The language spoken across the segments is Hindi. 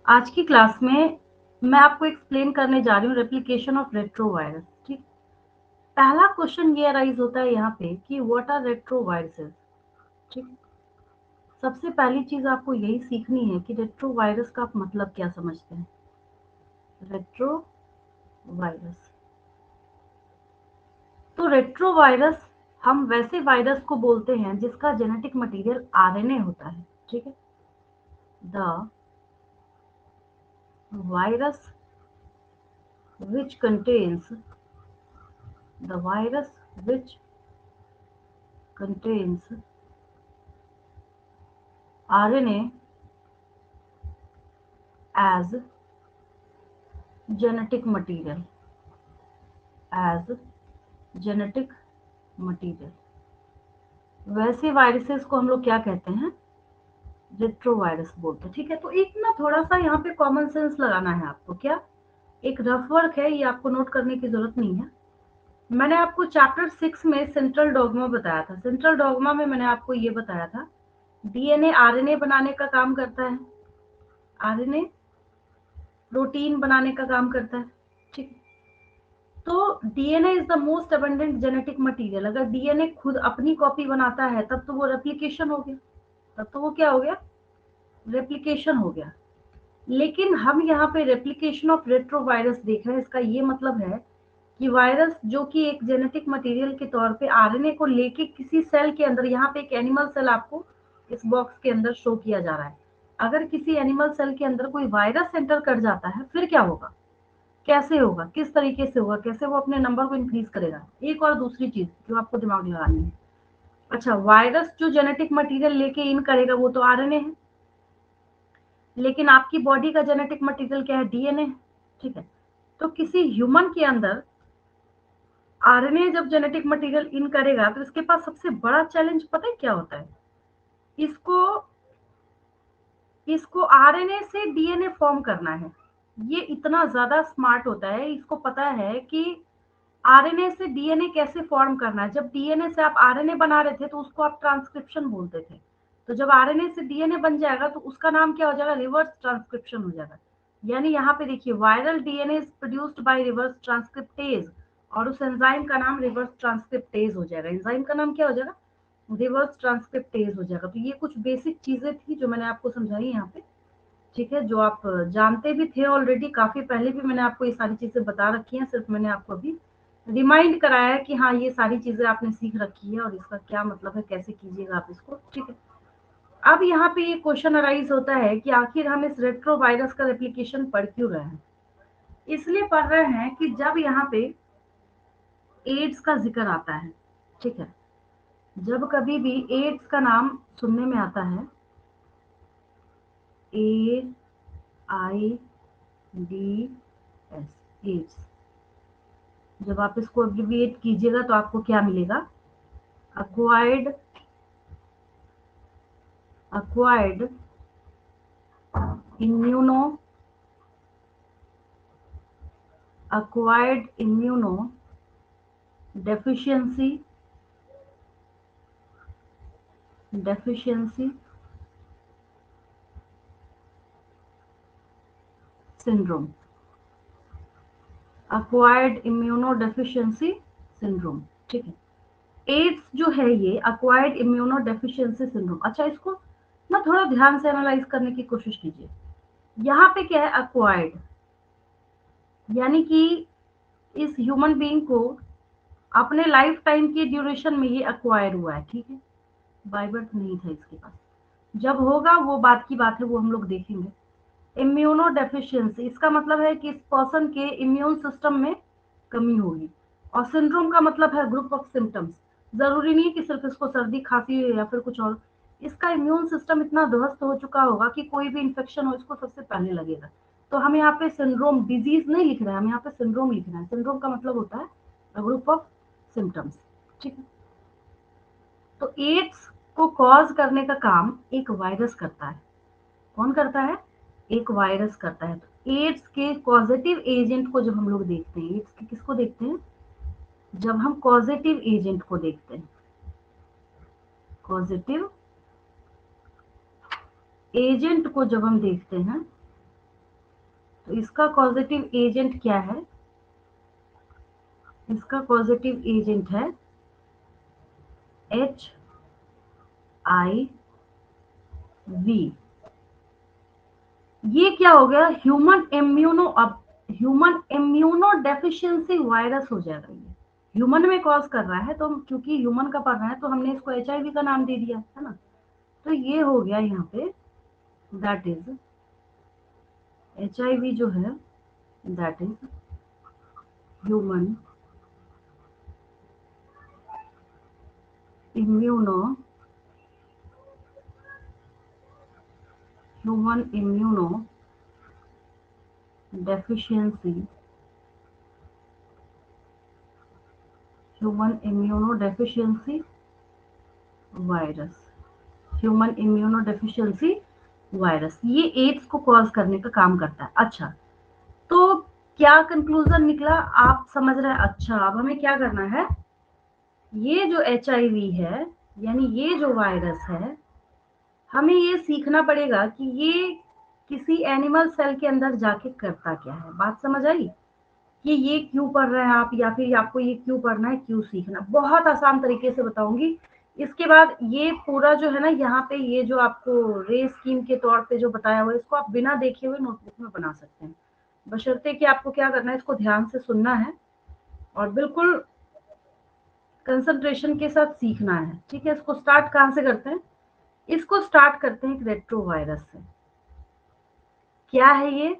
आज की क्लास में मैं आपको एक्सप्लेन करने जा रही हूँ रेप्लिकेशन ऑफ रेट्रोवायरस। ठीक, पहला क्वेश्चन ये अराइज होता है यहाँ पे कि व्हाट आर रेट्रोवायरसेस। ठीक, सबसे पहली चीज आपको यही सीखनी है कि रेट्रोवायरस का आप मतलब क्या समझते हैं। रेट्रोवायरस, तो रेट्रोवायरस हम वैसे वायरस को बोलते हैं जिसका जेनेटिक मटेरियल आरएनए होता है। ठीक है, the virus which contains the virus which contains RNA as genetic material, as genetic material, वैसे वायरसेस को हम लोग क्या कहते हैं, रेट्रोवायरस बोलते हैं। ठीक है, तो एक ना थोड़ा सा यहाँ पे कॉमन सेंस लगाना है आपको। क्या, एक रफ वर्क है, ये आपको नोट करने की जरूरत नहीं है। मैंने आपको चैप्टर 6 में सेंट्रल डॉगमा बताया था। सेंट्रल डॉगमा में मैंने आपको ये बताया था डीएनए आरएनए बनाने का काम करता है, आरएनए प्रोटीन बनाने का काम करता है। ठीक, तो DNA is the most abundant genetic material. अगर डीएनए खुद अपनी कॉपी बनाता है तब तो वो रेप्लिकेशन हो गया, तब तो वो क्या हो गया, रेप्लिकेशन हो गया। लेकिन हम यहाँ पे रेप्लिकेशन ऑफ रेट्रोवायरस देख रहे हैं। इसका ये मतलब है कि वायरस जो कि एक जेनेटिक मटेरियल के तौर पे आरएनए को लेके किसी सेल के अंदर, यहाँ पे एक एनिमल सेल आपको इस बॉक्स के अंदर शो किया जा रहा है। अगर किसी एनिमल सेल के अंदर कोई वायरस एंटर कर जाता है फिर क्या होगा, कैसे होगा, किस तरीके से होगा, कैसे वो अपने नंबर को इंक्रीज करेगा। एक और दूसरी चीज जो आपको दिमाग लगानी है, अच्छा वायरस जो जेनेटिक मटेरियल लेके इन करेगा वो तो आरएनए है, लेकिन आपकी बॉडी का जेनेटिक मटेरियल क्या है, डीएनए। ठीक है, तो किसी ह्यूमन के अंदर आरएनए जब जेनेटिक मटेरियल इन करेगा तो इसके पास सबसे बड़ा चैलेंज पता है क्या होता है, इसको इसको आरएनए से डीएनए फॉर्म करना है। ये इतना ज्यादा स्मार्ट होता है, इसको पता है कि आरएनए से डीएनए कैसे फॉर्म करना है। जब डीएनए से आप आरएनए बना रहे थे तो उसको आप ट्रांसक्रिप्शन बोलते थे, तो जब आरएनए से डीएनए बन जाएगा तो उसका नाम क्या हो जाएगा, रिवर्स ट्रांसक्रिप्शन हो जाएगा। यानी यहाँ पे देखिए viral DNA is produced bye reverse transcriptase, और उस एंजाइम का नाम रिवर्स ट्रांसक्रिप्टेज हो जाएगा। एंजाइम का नाम क्या हो जाएगा, रिवर्स ट्रांसक्रिप्टेज हो जाएगा। तो ये कुछ बेसिक चीजें थी जो मैंने आपको समझाई यहाँ पे। ठीक है, जो आप जानते भी थे ऑलरेडी, काफी पहले भी मैंने आपको ये सारी चीजें बता रखी हैं, सिर्फ मैंने आपको अभी रिमाइंड कराया है कि हाँ ये सारी चीजें आपने सीख रखी है और इसका क्या मतलब है, कैसे कीजिएगा आप इसको। ठीक है, अब यहाँ पे ये क्वेश्चन अराइज होता है कि आखिर हम इस रेट्रोवायरस का रेप्लिकेशन पढ़ क्यों रहे हैं। इसलिए पढ़ रहे हैं कि जब यहाँ पे एड्स का जिक्र आता है, ठीक है, जब कभी भी एड्स का नाम सुनने में आता है, ए आई डी एस, एड्स, जब आप इसको एब्रिविएट कीजिएगा तो आपको क्या मिलेगा, acquired acquired immuno acquired immunodeficiency deficiency syndrome, acquired immunodeficiency syndrome। ठीक है, एड्स जो है ये acquired immunodeficiency syndrome। अच्छा, इसको ना थोड़ा ध्यान से एनालाइज करने की कोशिश कीजिए। यहाँ पे क्या है, acquired, यानी कि इस ह्यूमन बीइंग को अपने लाइफ टाइम की ड्यूरेशन में ये अक्वायर हुआ है। ठीक है, बाय बर्थ नहीं था इसके पास, जब होगा वो बात की बात है, वो हम लोग देखेंगे। इम्यूनो डेफिशिएंसी, इसका मतलब है कि इस पर्सन के इम्यून सिस्टम में कमी होगी। और सिंड्रोम का मतलब है ग्रुप ऑफ सिम्टम्स। जरूरी नहीं कि सिर्फ इसको सर्दी खांसी या फिर कुछ और, इसका इम्यून सिस्टम इतना ध्वस्त हो चुका होगा कि कोई भी इंफेक्शन हो इसको सबसे पहले लगेगा। तो हम यहाँ पे सिंड्रोम, डिजीज नहीं लिख रहे हैं, हम यहाँ पे सिंड्रोम लिख रहे हैं। सिंड्रोम का मतलब होता है ग्रुप ऑफ सिम्टम्स। ठीक है, तो एड्स को कॉज करने का काम एक वायरस करता है। कौन करता है, एक वायरस करता है। तो एड्स के कॉजेटिव एजेंट को जब हम लोग देखते हैं, एड्स के किसको देखते हैं, जब हम कॉजेटिव एजेंट को देखते हैं, कॉजेटिव एजेंट को जब हम देखते हैं तो इसका कॉजेटिव एजेंट क्या है? इसका पॉजिटिव एजेंट है HIV। ये क्या हो गया? ह्यूमन इम्यूनो डेफिशिएंसी वायरस हो जाएगा। ये ह्यूमन में कॉज कर रहा है, तो क्योंकि ह्यूमन का पढ़ रहा है तो हमने इसको HIV का नाम दे दिया है ना। तो ये हो गया यहाँ पे, दैट इज HIV जो है that is human immuno deficiency human immuno deficiency virus. Human immuno deficiency virus ये एड्स को कॉज करने का काम करता है। अच्छा, तो क्या कंक्लूजन निकला आप समझ रहे हैं? अच्छा, अब हमें क्या करना है, ये जो HIV है यानी ये जो वायरस है, हमें ये सीखना पड़ेगा कि ये किसी एनिमल सेल के अंदर जाके करता क्या है। बात समझ आई कि ये क्यों पढ़ रहे हैं आप, या फिर आपको ये क्यों पढ़ना है, क्यों सीखना? बहुत आसान तरीके से बताऊंगी। इसके बाद ये पूरा जो है ना, यहाँ पे ये जो आपको रे स्कीम के तौर पे जो बताया हुआ है, इसको आप बिना देखे हुए नोटबुक में बना सकते हैं, बशर्ते कि आपको क्या करना है, इसको ध्यान से सुनना है और बिल्कुल कंसंट्रेशन के साथ सीखना है। ठीक है, इसको स्टार्ट कहाँ से करते हैं? इसको स्टार्ट करते हैं एक रेट्रोवायरस से। क्या है ये?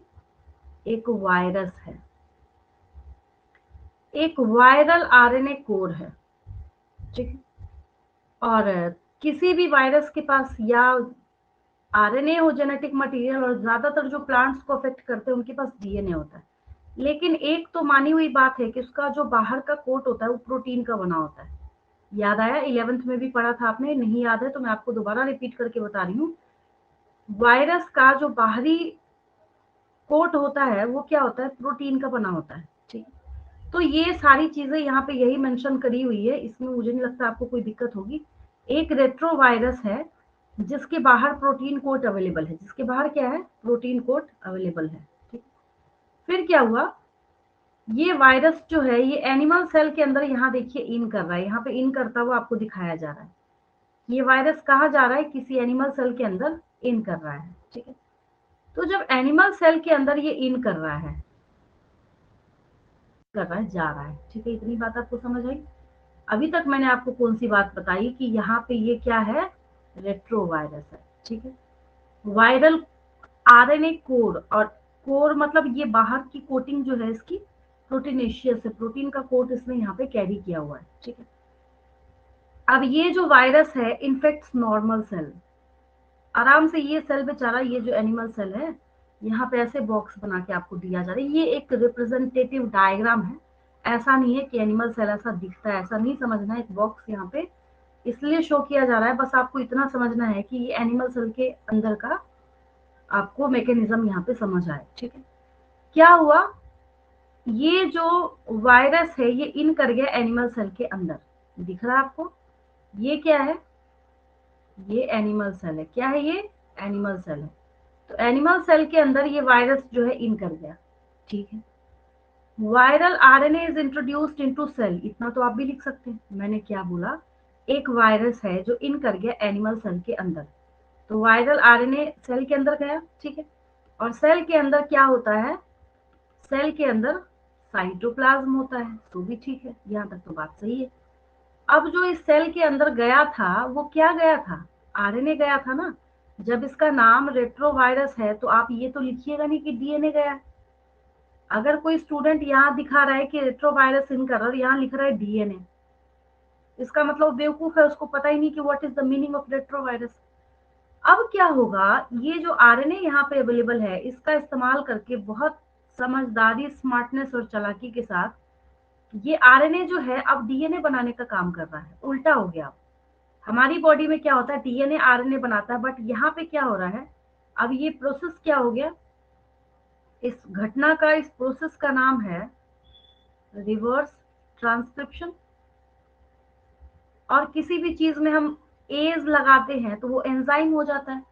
एक वायरस है, एक वायरल RNA कोड है। ठीक है, और किसी भी वायरस के पास या RNA हो जेनेटिक मटेरियल, और ज्यादातर जो प्लांट्स को अफेक्ट करते हैं उनके पास DNA होता है। लेकिन एक तो मानी हुई बात है कि उसका जो बाहर का कोट होता है वो प्रोटीन का बना होता है। याद आया? 11th में भी पढ़ा था आपने, नहीं याद है तो मैं आपको दोबारा रिपीट करके बता रही हूँ। वायरस का जो बाहरी कोट होता है वो क्या होता है? प्रोटीन का बना होता है। ठीक है, तो ये सारी चीजें यहाँ पे यही मेंशन करी हुई है, इसमें मुझे नहीं लगता आपको कोई दिक्कत होगी। एक रेट्रोवायरस है जिसके बाहर प्रोटीन कोट अवेलेबल है, जिसके बाहर क्या है? प्रोटीन कोट अवेलेबल है। ठीक, फिर क्या हुआ? ये वायरस जो है ये एनिमल सेल के अंदर, यहाँ देखिए इन कर रहा है, यहाँ पे इन करता हुआ आपको दिखाया जा रहा है। ये वायरस कहाँ जा रहा है? किसी एनिमल सेल के अंदर इन कर रहा है। ठीक है, तो जब एनिमल सेल के अंदर ये इन कर रहा है जा रहा है। ठीक है, इतनी बात आपको समझ आई? अभी तक मैंने आपको कौन सी बात बताई कि यहाँ पे ये क्या है? रेट्रोवायरस है। ठीक है, वायरल RNA कोड, और कोर मतलब ये बाहर की कोटिंग जो है इसकी प्रोटीनेशियस है, प्रोटीन का कोट इसने यहाँ पे कैरी किया हुआ है। ठीक है, अब ये जो वायरस है इन्फेक्ट्स नॉर्मल सेल। आराम से ये सेल बेचारा, ये जो एनिमल सेल है, यहाँ पे ऐसे बॉक्स बना के आपको दिया जा रहा है। ये एक रिप्रेजेंटेटिव डायग्राम है, ऐसा नहीं है कि एनिमल सेल ऐसा दिखता है, ऐसा नहीं समझना है। एक बॉक्स यहाँ पे इसलिए शो किया जा रहा है, बस आपको इतना समझना है कि ये एनिमल सेल के अंदर का आपको मैकेनिज्म यहाँ पे समझ आए। ठीक है, क्या हुआ? ये जो वायरस है ये इन कर गया एनिमल सेल के अंदर, दिख रहा है आपको? ये क्या है? ये एनिमल सेल है। क्या है ये? एनिमल सेल है। तो एनिमल सेल के अंदर ये वायरस जो है इन कर गया। ठीक है, viral RNA is introduced into cell, इतना तो आप भी लिख सकते हैं। मैंने क्या बोला? एक वायरस है जो इन कर गया एनिमल सेल के अंदर, तो वायरल RNA सेल के अंदर गया। ठीक है, और सेल के अंदर क्या होता है? सेल के अंदर साइटोप्लाज्म होता है। तो भी ठीक है, यहाँ तक तो बात सही है। अब जो इस सेल के अंदर गया था वो क्या गया था? RNA गया था ना। जब इसका नाम रेट्रोवायरस है तो आप ये तो लिखिएगा नहीं कि DNA गया है। अगर कोई स्टूडेंट यहाँ दिखा रहा है कि रेट्रोवायरस इन कर, और यहाँ लिख रहा है DNA, इसका मतलब बेवकूफ है, उसको पता ही नहीं कि what is the meaning of retrovirus. अब क्या होगा? ये जो RNA यहाँ पे अवेलेबल है इसका इस्तेमाल करके बहुत समझदारी, स्मार्टनेस और चालाकी के साथ ये RNA जो है अब DNA बनाने का काम कर रहा है। उल्टा हो गया। हमारी बॉडी में क्या होता है? DNA RNA बनाता है, बट यहाँ पे क्या हो रहा है? अब ये प्रोसेस क्या हो गया? इस घटना का, इस प्रोसेस का नाम है रिवर्स ट्रांसक्रिप्शन। और किसी भी चीज में हम एज लगाते हैं तो वो एंजाइम हो जाता है।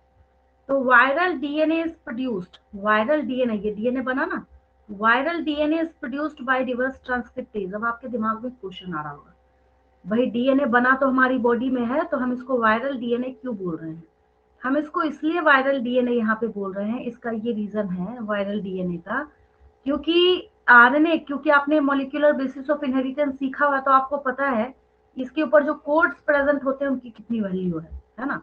तो viral DNA is produced, viral DNA, ये डीएनए बना ना, viral DNA is produced bye reverse transcriptase. अब आपके दिमाग में क्वेश्चन आ रहा होगा, भाई डीएनए बना तो हमारी बॉडी में है, तो हम इसको वायरल डीएनए क्यों बोल रहे हैं? हम इसको इसलिए वायरल डीएनए यहाँ पे बोल रहे हैं, इसका ये रीजन है वायरल डीएनए का, क्योंकि आरएनए, क्योंकि आपने मॉलिक्यूलर बेसिस ऑफ इनहेरिटेंस सीखा हुआ, तो आपको पता है इसके ऊपर जो कोड्स प्रेजेंट होते हैं उनकी कितनी वैल्यू है ना।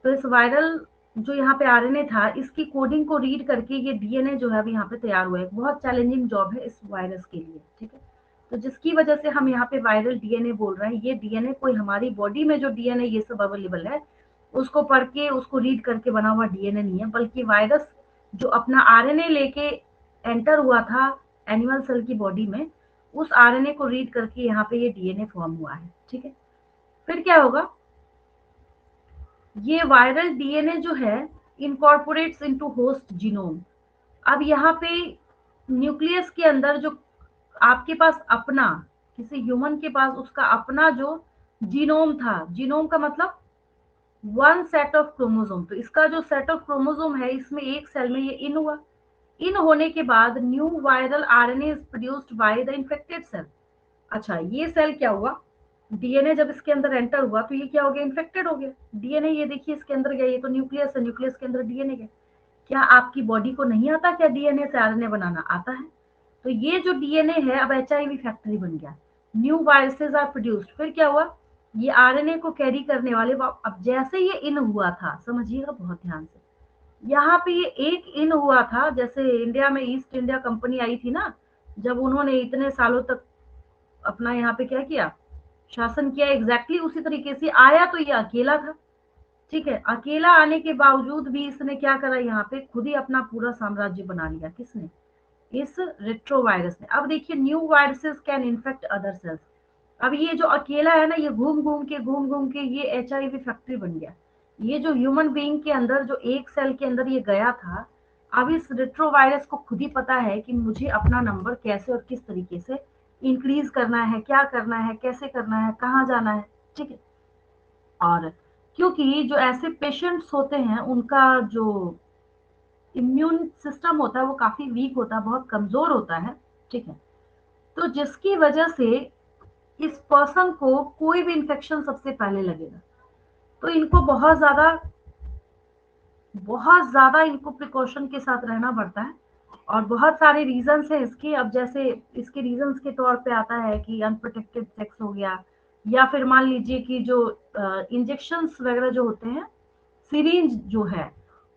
तो इस वायरल जो यहाँ पे आरएनए था, इसकी कोडिंग को रीड करके ये डीएनए जो है अभी यहाँ पे तैयार हुआ है। बहुत चैलेंजिंग जॉब है इस वायरस के लिए, ठीक है। तो जिसकी वजह से हम यहाँ पे वायरल डीएनए बोल रहे हैं। ये डीएनए कोई हमारी बॉडी में जो डीएनए ये सब अवेलेबल है उसको पढ़ के उसको रीड करके बना हुआ डीएनए नहीं है, बल्कि वायरस जो अपना आरएनए लेके एंटर हुआ था एनिमल सेल की बॉडी में, उस आरएनए को रीड करके यहाँ पे ये डीएनए फॉर्म हुआ है, ठीक है। फिर क्या होगा, ये वायरल डीएनए जो है इनकॉर्पोरेट्स इनटू होस्ट जीनोम। अब यहाँ पे न्यूक्लियस के अंदर जो आपके पास अपना, किसी ह्यूमन के पास उसका अपना जो जीनोम था, जीनोम का मतलब वन सेट ऑफ क्रोमोसोम, तो इसका जो सेट ऑफ क्रोमोसोम है इसमें एक सेल में ये इन हुआ। इन होने के बाद new viral RNA is produced by the infected cell. अच्छा, ये सेल क्या हुआ, डीएनए जब इसके अंदर एंटर हुआ तो ये क्या हो गया, इन्फेक्टेड हो गया। डीएनए ये देखिए इसके अंदर गया, ये तो न्यूक्लियस है, न्यूक्लियस के अंदर डीएनए गया। क्या आपकी बॉडी को नहीं आता क्या डीएनए से आरएनए बनाना? आता है। तो ये जो डीएनए है अब एचआईवी फैक्ट्री बन गया, न्यू वायरसेस आर प्रोड्यूस्ड। फिर क्या हुआ, ये आरएनए को कैरी करने वाले, अब जैसे ये इन हुआ था, समझिएगा बहुत ध्यान से, यहाँ पे ये एक इन हुआ था, जैसे इंडिया में ईस्ट इंडिया कंपनी आई थी ना, जब उन्होंने इतने सालों तक अपना यहाँ पे क्या किया, शासन किया, एग्जैक्टली उसी तरीके से आया तो ये अकेला था, ठीक है। अकेला आने के बावजूद भी इसने क्या करा, यहाँ पे खुद ही अपना पूरा साम्राज्य बना लिया। किसने? इस रेट्रोवायरस ने। अब देखिए, new viruses can infect other sales. अब ये जो अकेला है ना, ये घूम घूम के ये एचआईवी फैक्ट्री बन गया। ये जो ह्यूमन बीइंग के अंदर जो एक सेल के अंदर ये गया था, अब इस रेट्रोवायरस को खुद ही पता है कि मुझे अपना नंबर कैसे और किस तरीके से इंक्रीज करना है, क्या करना है, कैसे करना है, कहाँ जाना है, ठीक है। और क्योंकि जो ऐसे पेशेंट्स होते हैं उनका जो इम्यून सिस्टम होता है वो काफी वीक होता है, बहुत कमजोर होता है, ठीक है। तो जिसकी वजह से इस पर्सन को कोई भी इंफेक्शन सबसे पहले लगेगा, तो इनको बहुत ज्यादा इनको प्रिकॉशन के साथ रहना पड़ता है। और बहुत सारे रीजंस है इसके। अब जैसे इसके रीजंस के तौर पे आता है कि अनप्रोटेक्टेड सेक्स हो गया, या फिर मान लीजिए कि जो इंजेक्शंस वगैरह जो होते हैं, सिरिंज जो है,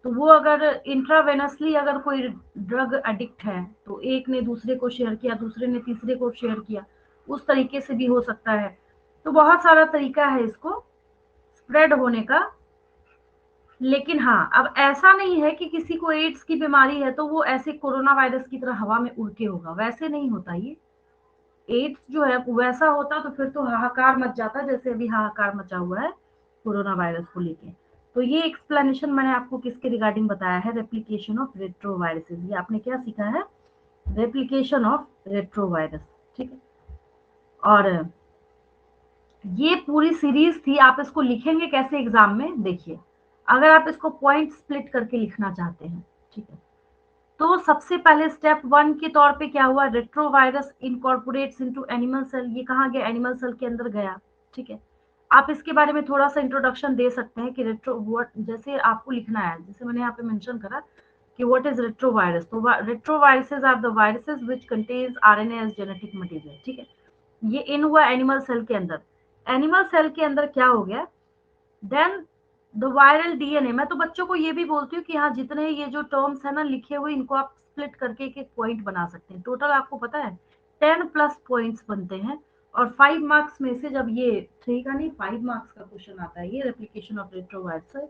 तो वो अगर इंट्रावेनसली अगर कोई ड्रग एडिक्ट है तो एक ने दूसरे को शेयर किया, दूसरे ने तीसरे को शेयर किया, उस तरीके से भी हो सकता है। तो बहुत सारा तरीका है इसको स्प्रेड होने का। लेकिन हाँ, अब ऐसा नहीं है कि किसी को एड्स की बीमारी है तो वो ऐसे कोरोना वायरस की तरह हवा में उड़ के होगा, वैसे नहीं होता ये। एड्स जो है वैसा होता तो फिर तो हाहाकार मच जाता, जैसे अभी हाहाकार मचा हुआ है कोरोना वायरस को लेके। तो ये एक्सप्लेनेशन मैंने आपको किसके रिगार्डिंग बताया है, रेप्लिकेशन ऑफ रेट्रोवायरसेस। ये आपने क्या सीखा है, रेप्लिकेशन ऑफ रेट्रोवायरस, ठीक है। और ये पूरी सीरीज थी, आप इसको लिखेंगे कैसे एग्जाम में, देखिए। अगर आप इसको पॉइंट स्प्लिट करके लिखना चाहते हैं, ठीक है, तो सबसे पहले स्टेप 1 के तौर पे क्या हुआ, retrovirus incorporates into animal cell. ये कहाँ गया, एनिमल सेल के अंदर गया, ठीक है। आप इसके बारे में थोड़ा सा इंट्रोडक्शन दे सकते हैं कि रेट्रो व्हाट, जैसे आपको लिखना है, जैसे मैंने यहाँ पे मेंशन करा कि व्हाट इज रेट्रोवायरस। तो retroviruses are the viruses which contains RNA as genetic material, ठीक है। ये इन हुआ एनिमल सेल के अंदर। एनिमल सेल के अंदर क्या हो गया, देन द वायरल डीएनए। मैं तो बच्चों को ये भी बोलती हूँ कि हाँ, जितने ये जो टर्म्स है ना लिखे हुए, इनको आप स्प्लिट करके एक एक पॉइंट बना सकते हैं। टोटल आपको पता है 10 प्लस पॉइंट्स बनते हैं। और 5 मार्क्स में से जब ये 3 का नहीं 5 मार्क्स का क्वेश्चन आता है, ये रेप्लिकेशन ऑफ रेट्रोवायरस है,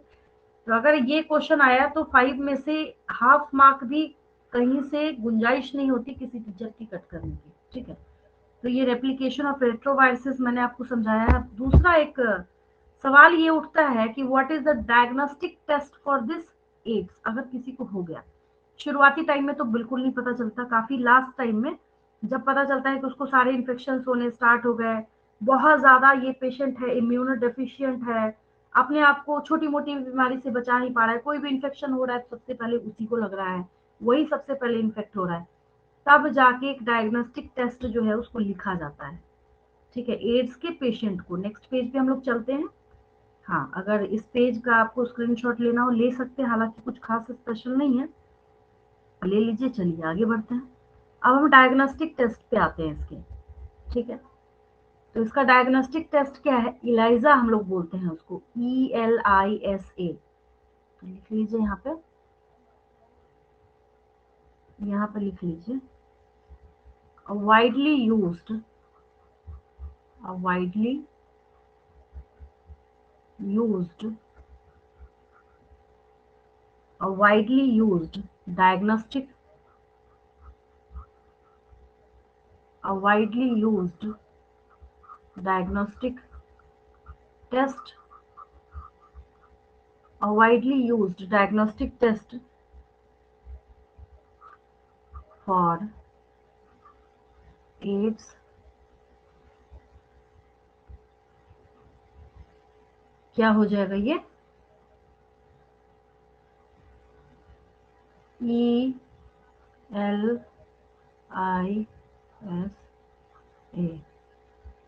तो अगर ये क्वेश्चन आया तो 5 में से हाफ मार्क भी कहीं से गुंजाइश नहीं होती किसी टीचर की कट करने की, ठीक है। तो ये रेप्लिकेशन ऑफ रेट्रोवायरसेस मैंने आपको समझाया है। दूसरा एक सवाल ये उठता है कि what is the diagnostic test for this AIDS. अगर किसी को हो गया, शुरुआती टाइम में तो बिल्कुल नहीं पता चलता, काफी लास्ट टाइम में जब पता चलता है कि उसको सारे इन्फेक्शन होने स्टार्ट हो गए, बहुत ज्यादा ये पेशेंट है इम्यूनो डेफिशिएंट है, अपने आप को छोटी मोटी बीमारी से बचा नहीं पा रहा है, कोई भी इन्फेक्शन हो रहा है तो सबसे पहले उसी को लग रहा है, वही सबसे पहले इन्फेक्ट हो रहा है, तब जाके एक डायग्नोस्टिक टेस्ट जो है उसको लिखा जाता है। ठीक है, एड्स के पेशेंट को। नेक्स्ट पेज पे हम लोग चलते हैं। हाँ, अगर इस पेज का आपको स्क्रीनशॉट लेना हो ले सकते हैं, हालांकि कुछ खास स्पेशल नहीं है, ले लीजिए। चलिए आगे बढ़ते हैं। अब हम डायग्नोस्टिक टेस्ट पे आते हैं इसके। ठीक है, तो इसका डायग्नोस्टिक टेस्ट क्या है? इलाइजा हम लोग बोलते हैं उसको, ELISA। तो लिख लीजिए यहाँ पे लिख लीजिए। Widely used, widely used, widely used diagnostic, a widely used diagnostic test, a widely used diagnostic test for AIDS। क्या हो जाएगा ये? ELISA,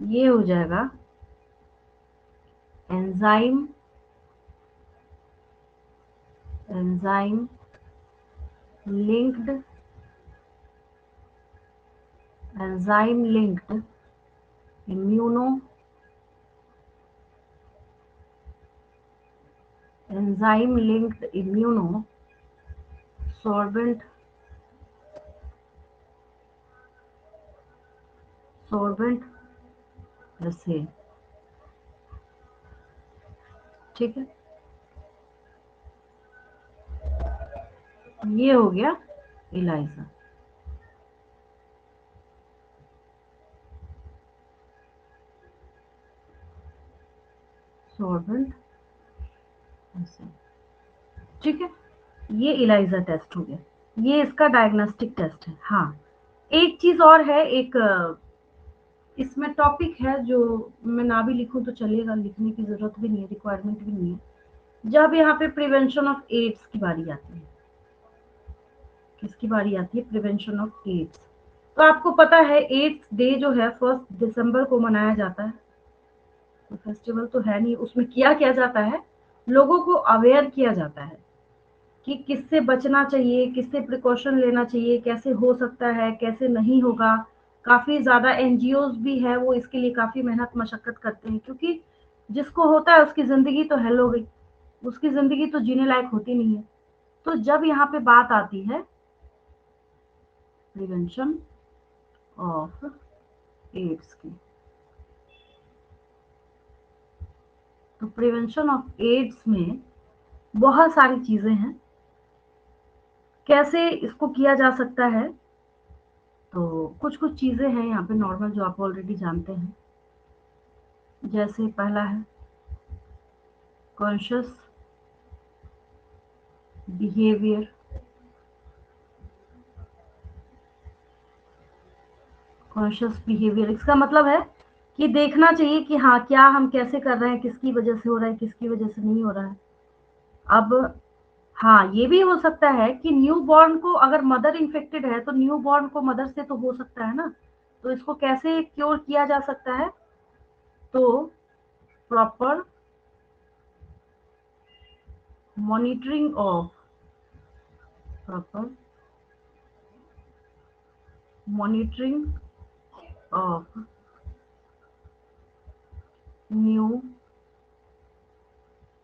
ये हो जाएगा enzyme, enzyme linked, enzyme linked immuno, enzyme linked immuno sorbent ऐसे। ठीक है, ये हो गया इलाइजा। सोर्बेंट ऐसे। ठीक है, ये इलाइजा टेस्ट हो गया, ये इसका डायग्नोस्टिक टेस्ट है। हाँ, एक चीज और है, एक इसमें टॉपिक है जो मैं ना भी लिखूं तो चलेगा, लिखने की जरूरत भी नहीं है, रिक्वायरमेंट भी नहीं है। जब यहाँ पे प्रिवेंशन ऑफ एड्स की बारी आती है, किसकी बारी आती है? Prevention of AIDS. तो आपको पता है एड्स डे जो है 1 दिसंबर को मनाया जाता है। तो फेस्टिवल तो है नहीं, उसमें किया जाता है, लोगों को अवेयर किया जाता है कि किससे बचना चाहिए, किससे प्रिकॉशन लेना चाहिए, कैसे हो सकता है, कैसे नहीं होगा। काफी ज्यादा एनजीओज भी है, वो इसके लिए काफी मेहनत मशक्कत करते हैं, क्योंकि जिसको होता है उसकी जिंदगी तो हेल हो गई, उसकी जिंदगी तो जीने लायक होती नहीं है। तो जब यहाँ पे बात आती है प्रिवेंशन ऑफ एड्स की, तो प्रिवेंशन ऑफ एड्स में बहुत सारी चीजें हैं, कैसे इसको किया जा सकता है। तो कुछ कुछ चीजें हैं यहाँ पे नॉर्मल जो आप ऑलरेडी जानते हैं। जैसे पहला है कॉन्शियस बिहेवियर, कॉन्शियस बिहेवियर इसका मतलब है कि देखना चाहिए कि हाँ क्या हम कैसे कर रहे हैं, किसकी वजह से हो रहा है, किसकी वजह से नहीं हो रहा है। अब हाँ, ये भी हो सकता है कि न्यू बॉर्न को, अगर मदर इन्फेक्टेड है तो न्यू बॉर्न को मदर से तो हो सकता है ना, तो इसको कैसे क्योर किया जा सकता है? तो proper monitoring of, proper monitoring of new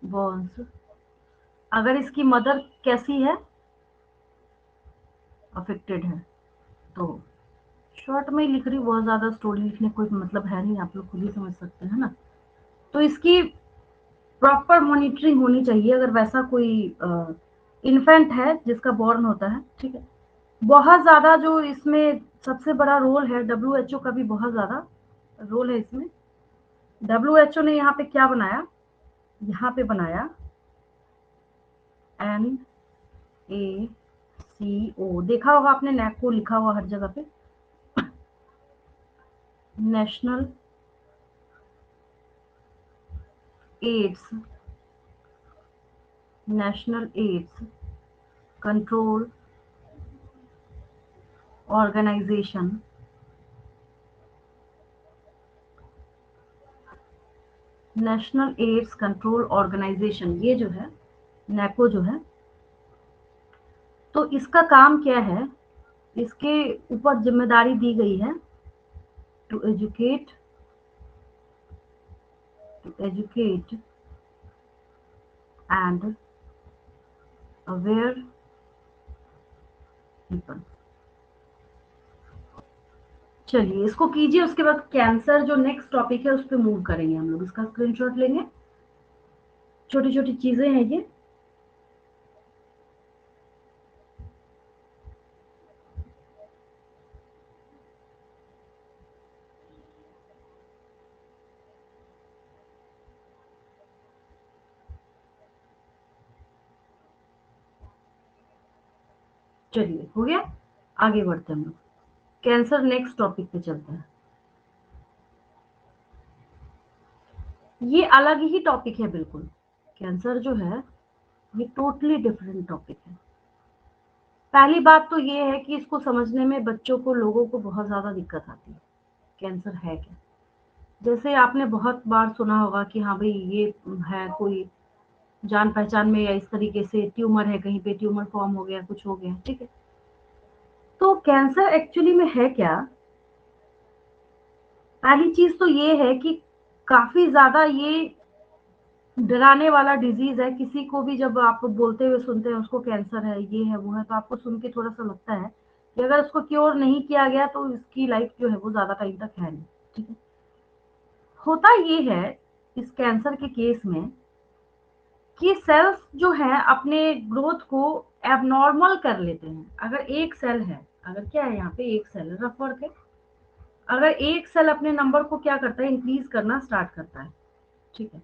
borns. अगर इसकी मदर कैसी है? अफेक्टेड है। तो शॉर्ट में ही लिख रही, बहुत ज्यादा स्टोरी लिखने कोई मतलब है नहीं, आप लोग खुद ही समझ सकते हैं ना। तो इसकी प्रॉपर मॉनिटरिंग होनी चाहिए अगर वैसा कोई इन्फेंट है जिसका बॉर्न होता है। ठीक है, बहुत ज्यादा जो इसमें सबसे बड़ा रोल है, WHO का भी बहुत ज्यादा रोल है इसमें। WHO ने यहाँ पे क्या बनाया? यहाँ पे बनाया NACO, देखा होगा आपने नैक को लिखा हुआ हर जगह पे, national AIDS national AIDS control organization national AIDS control organization, ये जो है नेको जो है, तो इसका काम क्या है, इसके ऊपर जिम्मेदारी दी गई है to educate and aware people. चलिए इसको कीजिए, उसके बाद कैंसर जो नेक्स्ट टॉपिक है उस पर मूव करेंगे हम लोग। इसका स्क्रीनशॉट लेंगे, छोटी छोटी चीजें हैं ये। चलिए हो गया, आगे बढ़ते हैं हम लोग, कैंसर नेक्स्ट टॉपिक पे चलते हैं। ये अलग ही टॉपिक है बिल्कुल, कैंसर जो है ये टोटली डिफरेंट टॉपिक है। पहली बात तो ये है कि इसको समझने में बच्चों को, लोगों को बहुत ज्यादा दिक्कत आती है। कैंसर है क्या? जैसे आपने बहुत बार सुना होगा कि हाँ भाई ये है कोई जान पहचान में, या इस तरीके से ट्यूमर है, कहीं पे ट्यूमर फॉर्म हो गया, कुछ हो गया, ठीक है। तो कैंसर एक्चुअली में है क्या? पहली चीज तो ये है कि काफी ज्यादा ये डराने वाला डिजीज है। किसी को भी जब आप बोलते हुए सुनते हैं उसको कैंसर है, ये है, वो है, तो आपको सुन के थोड़ा सा लगता है कि अगर उसको क्योर नहीं किया गया तो इसकी लाइफ जो है वो ज्यादा टाइम तक है नहीं, ठीक है। होता ये है इस कैंसर के केस में कि सेल्स जो है अपने ग्रोथ को एबनॉर्मल कर लेते हैं। अगर एक सेल है, अगर क्या है, यहाँ पे एक सेल है, रफ वर्क है, अगर एक सेल अपने नंबर को क्या करता है, इंक्रीज करना स्टार्ट करता है, ठीक है।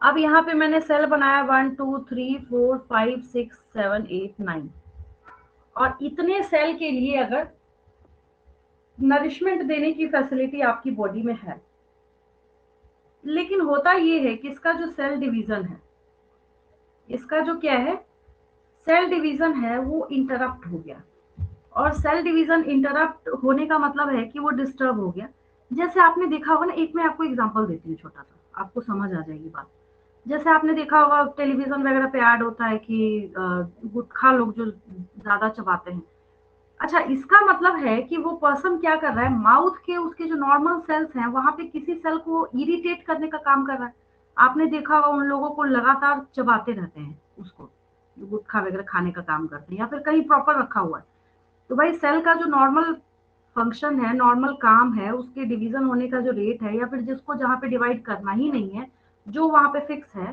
अब यहाँ पे मैंने सेल बनाया 1 2 3 4 5 6 7 8 9, और इतने सेल के लिए अगर नरिशमेंट देने की फैसिलिटी आपकी बॉडी में है, लेकिन होता ये है कि इसका जो सेल डिवीजन है, इसका जो क्या है, सेल डिवीजन है, वो इंटरप्ट हो गया। और सेल डिवीजन इंटरप्ट होने का मतलब है कि वो डिस्टर्ब हो गया। जैसे आपने देखा होगा ना, एक मैं आपको एग्जांपल देती हूँ छोटा सा, आपको समझ आ जाएगी बात। जैसे आपने देखा होगा टेलीविजन वगैरह पे ऐड होता है कि गुटखा लोग जो ज्यादा चबाते हैं। अच्छा, इसका मतलब है कि वो पर्सन क्या कर रहा है, माउथ के उसके जो नॉर्मल सेल्स हैं वहां पे किसी सेल को इरिटेट करने का काम कर रहा है। आपने देखा होगा उन लोगों को लगातार चबाते रहते हैं उसको, जो गुटखा वगैरह खाने का काम करते हैं, या फिर कहीं प्रॉपर रखा हुआ है। तो भाई सेल का जो नॉर्मल फंक्शन है, नॉर्मल काम है, उसके डिवीजन होने का जो रेट है, या फिर जिसको जहाँ पे डिवाइड करना ही नहीं है, जो वहां पे फिक्स है,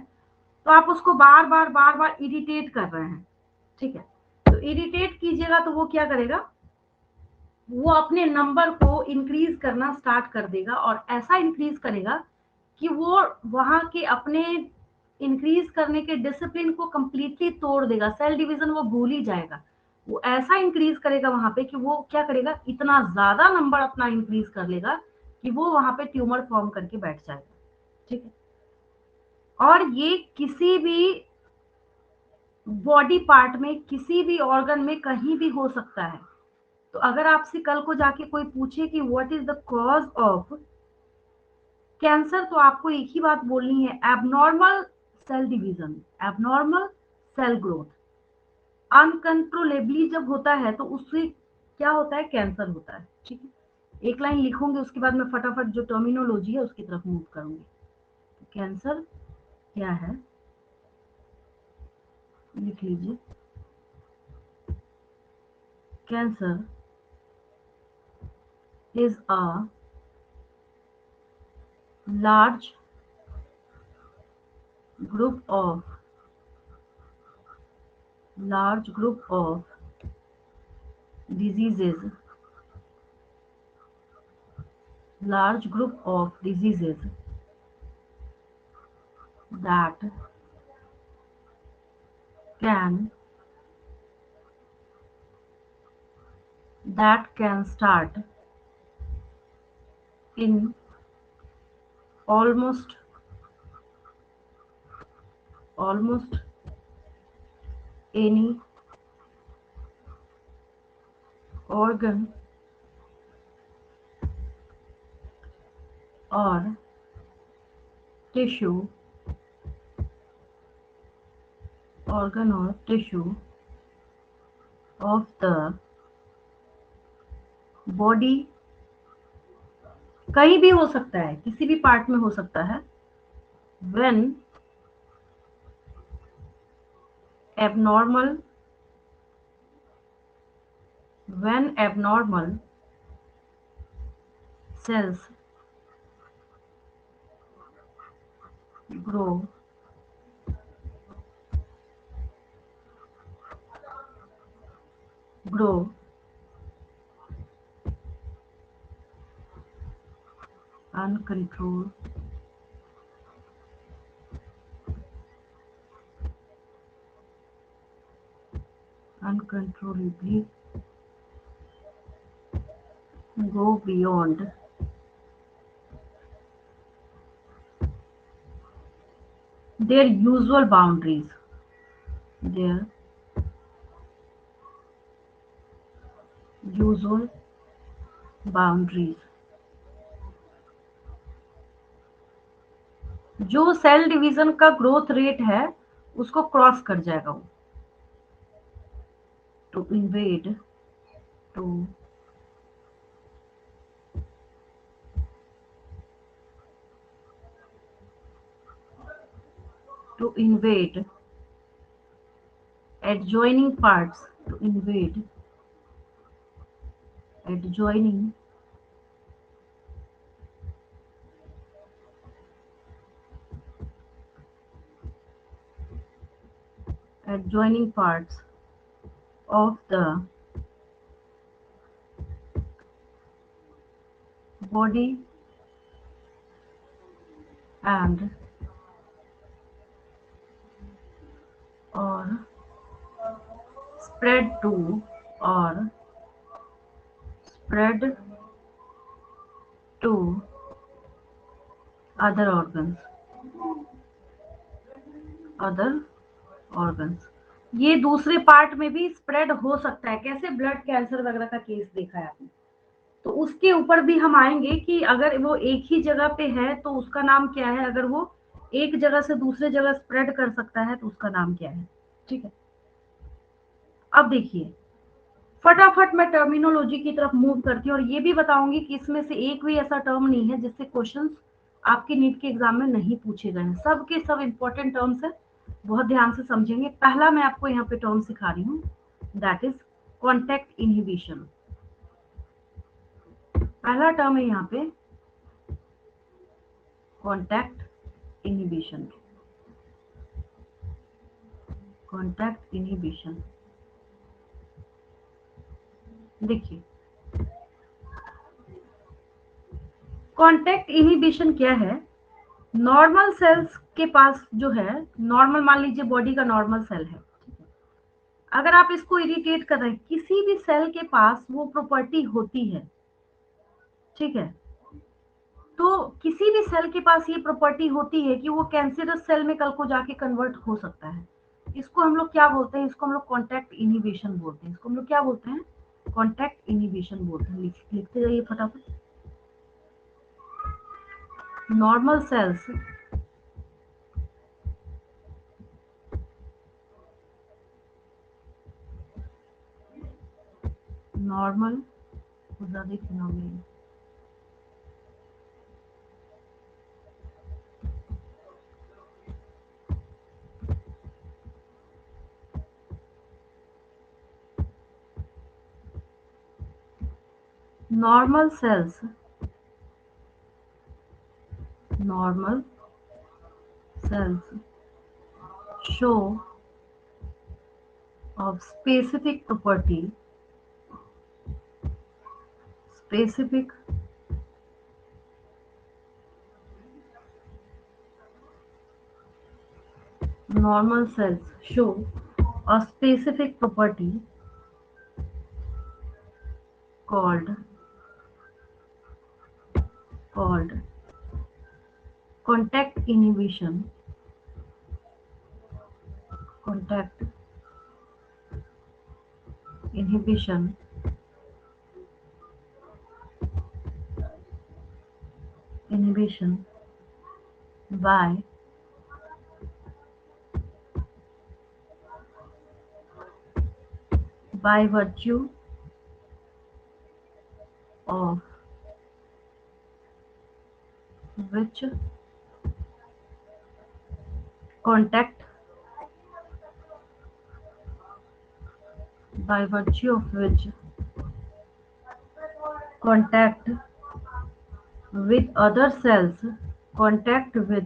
तो आप उसको बार बार इरिटेट कर रहे हैं, ठीक है। तो इरिटेट कीजिएगा तो वो क्या करेगा, वो अपने नंबर को इंक्रीज करना स्टार्ट कर देगा, और ऐसा इंक्रीज करेगा कि वो वहां के अपने इंक्रीज करने के डिसिप्लिन को कंप्लीटली तोड़ देगा। सेल डिवीजन वो भूल ही जाएगा। वो ऐसा इंक्रीज करेगा वहां पे कि वो क्या करेगा, इतना ज्यादा नंबर अपना इंक्रीज कर लेगा कि वो वहां पे ट्यूमर फॉर्म करके बैठ जाएगा, ठीक है। और ये किसी भी बॉडी पार्ट में, किसी भी ऑर्गन में, कहीं भी हो सकता है। तो अगर आपसे कल को जाके कोई पूछे कि what is the cause of cancer, तो आपको एक ही बात बोलनी है, abnormal cell division, abnormal cell growth. Uncontrollably जब होता है तो उससे क्या होता है, कैंसर होता है, ठीक है। एक लाइन लिखूंगी, उसके बाद मैं फटाफट जो टर्मिनोलॉजी है उसकी तरफ मूव करूंगी। तो कैंसर क्या है, लिख लीजिए। Cancer is a large group of diseases large group of diseases that can start in almost almost any organ or tissue of the body, कहीं भी हो सकता है, किसी भी पार्ट में हो सकता है, when abnormal cells grow uncontrolled uncontrollably, go beyond their usual boundaries, their usual boundaries, जो सेल डिवीजन का ग्रोथ रेट है उसको क्रॉस कर जाएगा वो, to invade to invade adjoining parts, to invade adjoining parts of the body and or spread to or spread to other organs, other organs। ये दूसरे पार्ट में भी स्प्रेड हो सकता है, कैसे ब्लड कैंसर वगैरह का केस देखा है आपने, तो उसके ऊपर भी हम आएंगे कि अगर वो एक ही जगह पे है तो उसका नाम क्या है, अगर वो एक जगह से दूसरे जगह स्प्रेड कर सकता है तो उसका नाम क्या है। ठीक है, अब देखिए फटाफट मैं टर्मिनोलॉजी की तरफ मूव करती हूँ और ये भी बताऊंगी कि इसमें से एक भी ऐसा टर्म नहीं है जिससे क्वेश्चंस आपके नीट के एग्जाम में नहीं पूछे गए हैं, सब के सब इंपॉर्टेंट टर्म्स है, बहुत ध्यान से समझेंगे। पहला मैं आपको यहाँ पे टर्म सिखा रही हूँ, दैट इज कॉन्टैक्ट इनहिबिशन। पहला टर्म है यहाँ पे कॉन्टैक्ट इनहिबिशन, कॉन्टैक्ट इनहिबिशन। देखिए कॉन्टैक्ट इनहिबिशन क्या है, नॉर्मल सेल्स के पास जो है, नॉर्मल मान लीजिए बॉडी का नॉर्मल सेल है, अगर आप इसको इरिटेट कर रहे हैं, किसी भी सेल के पास वो प्रॉपर्टी होती है, ठीक है, तो किसी भी सेल के पास ये प्रॉपर्टी होती है कि वो कैंसरस सेल में कल को जाके कन्वर्ट हो सकता है। इसको हम लोग क्या बोलते हैं, इसको हम लोग कॉन्टैक्ट इनहिबिशन बोलते हैं, इसको हम लोग क्या बोलते हैं, कॉन्टैक्ट इनहिबिशन बोलते हैं। लिखते जाइए फटाफट, normal sales normal phenomena, normal cells normal cells show of specific normal cells show a specific property called contact inhibition contact inhibition by virtue of which contact by virtue of which contact with other cells contact with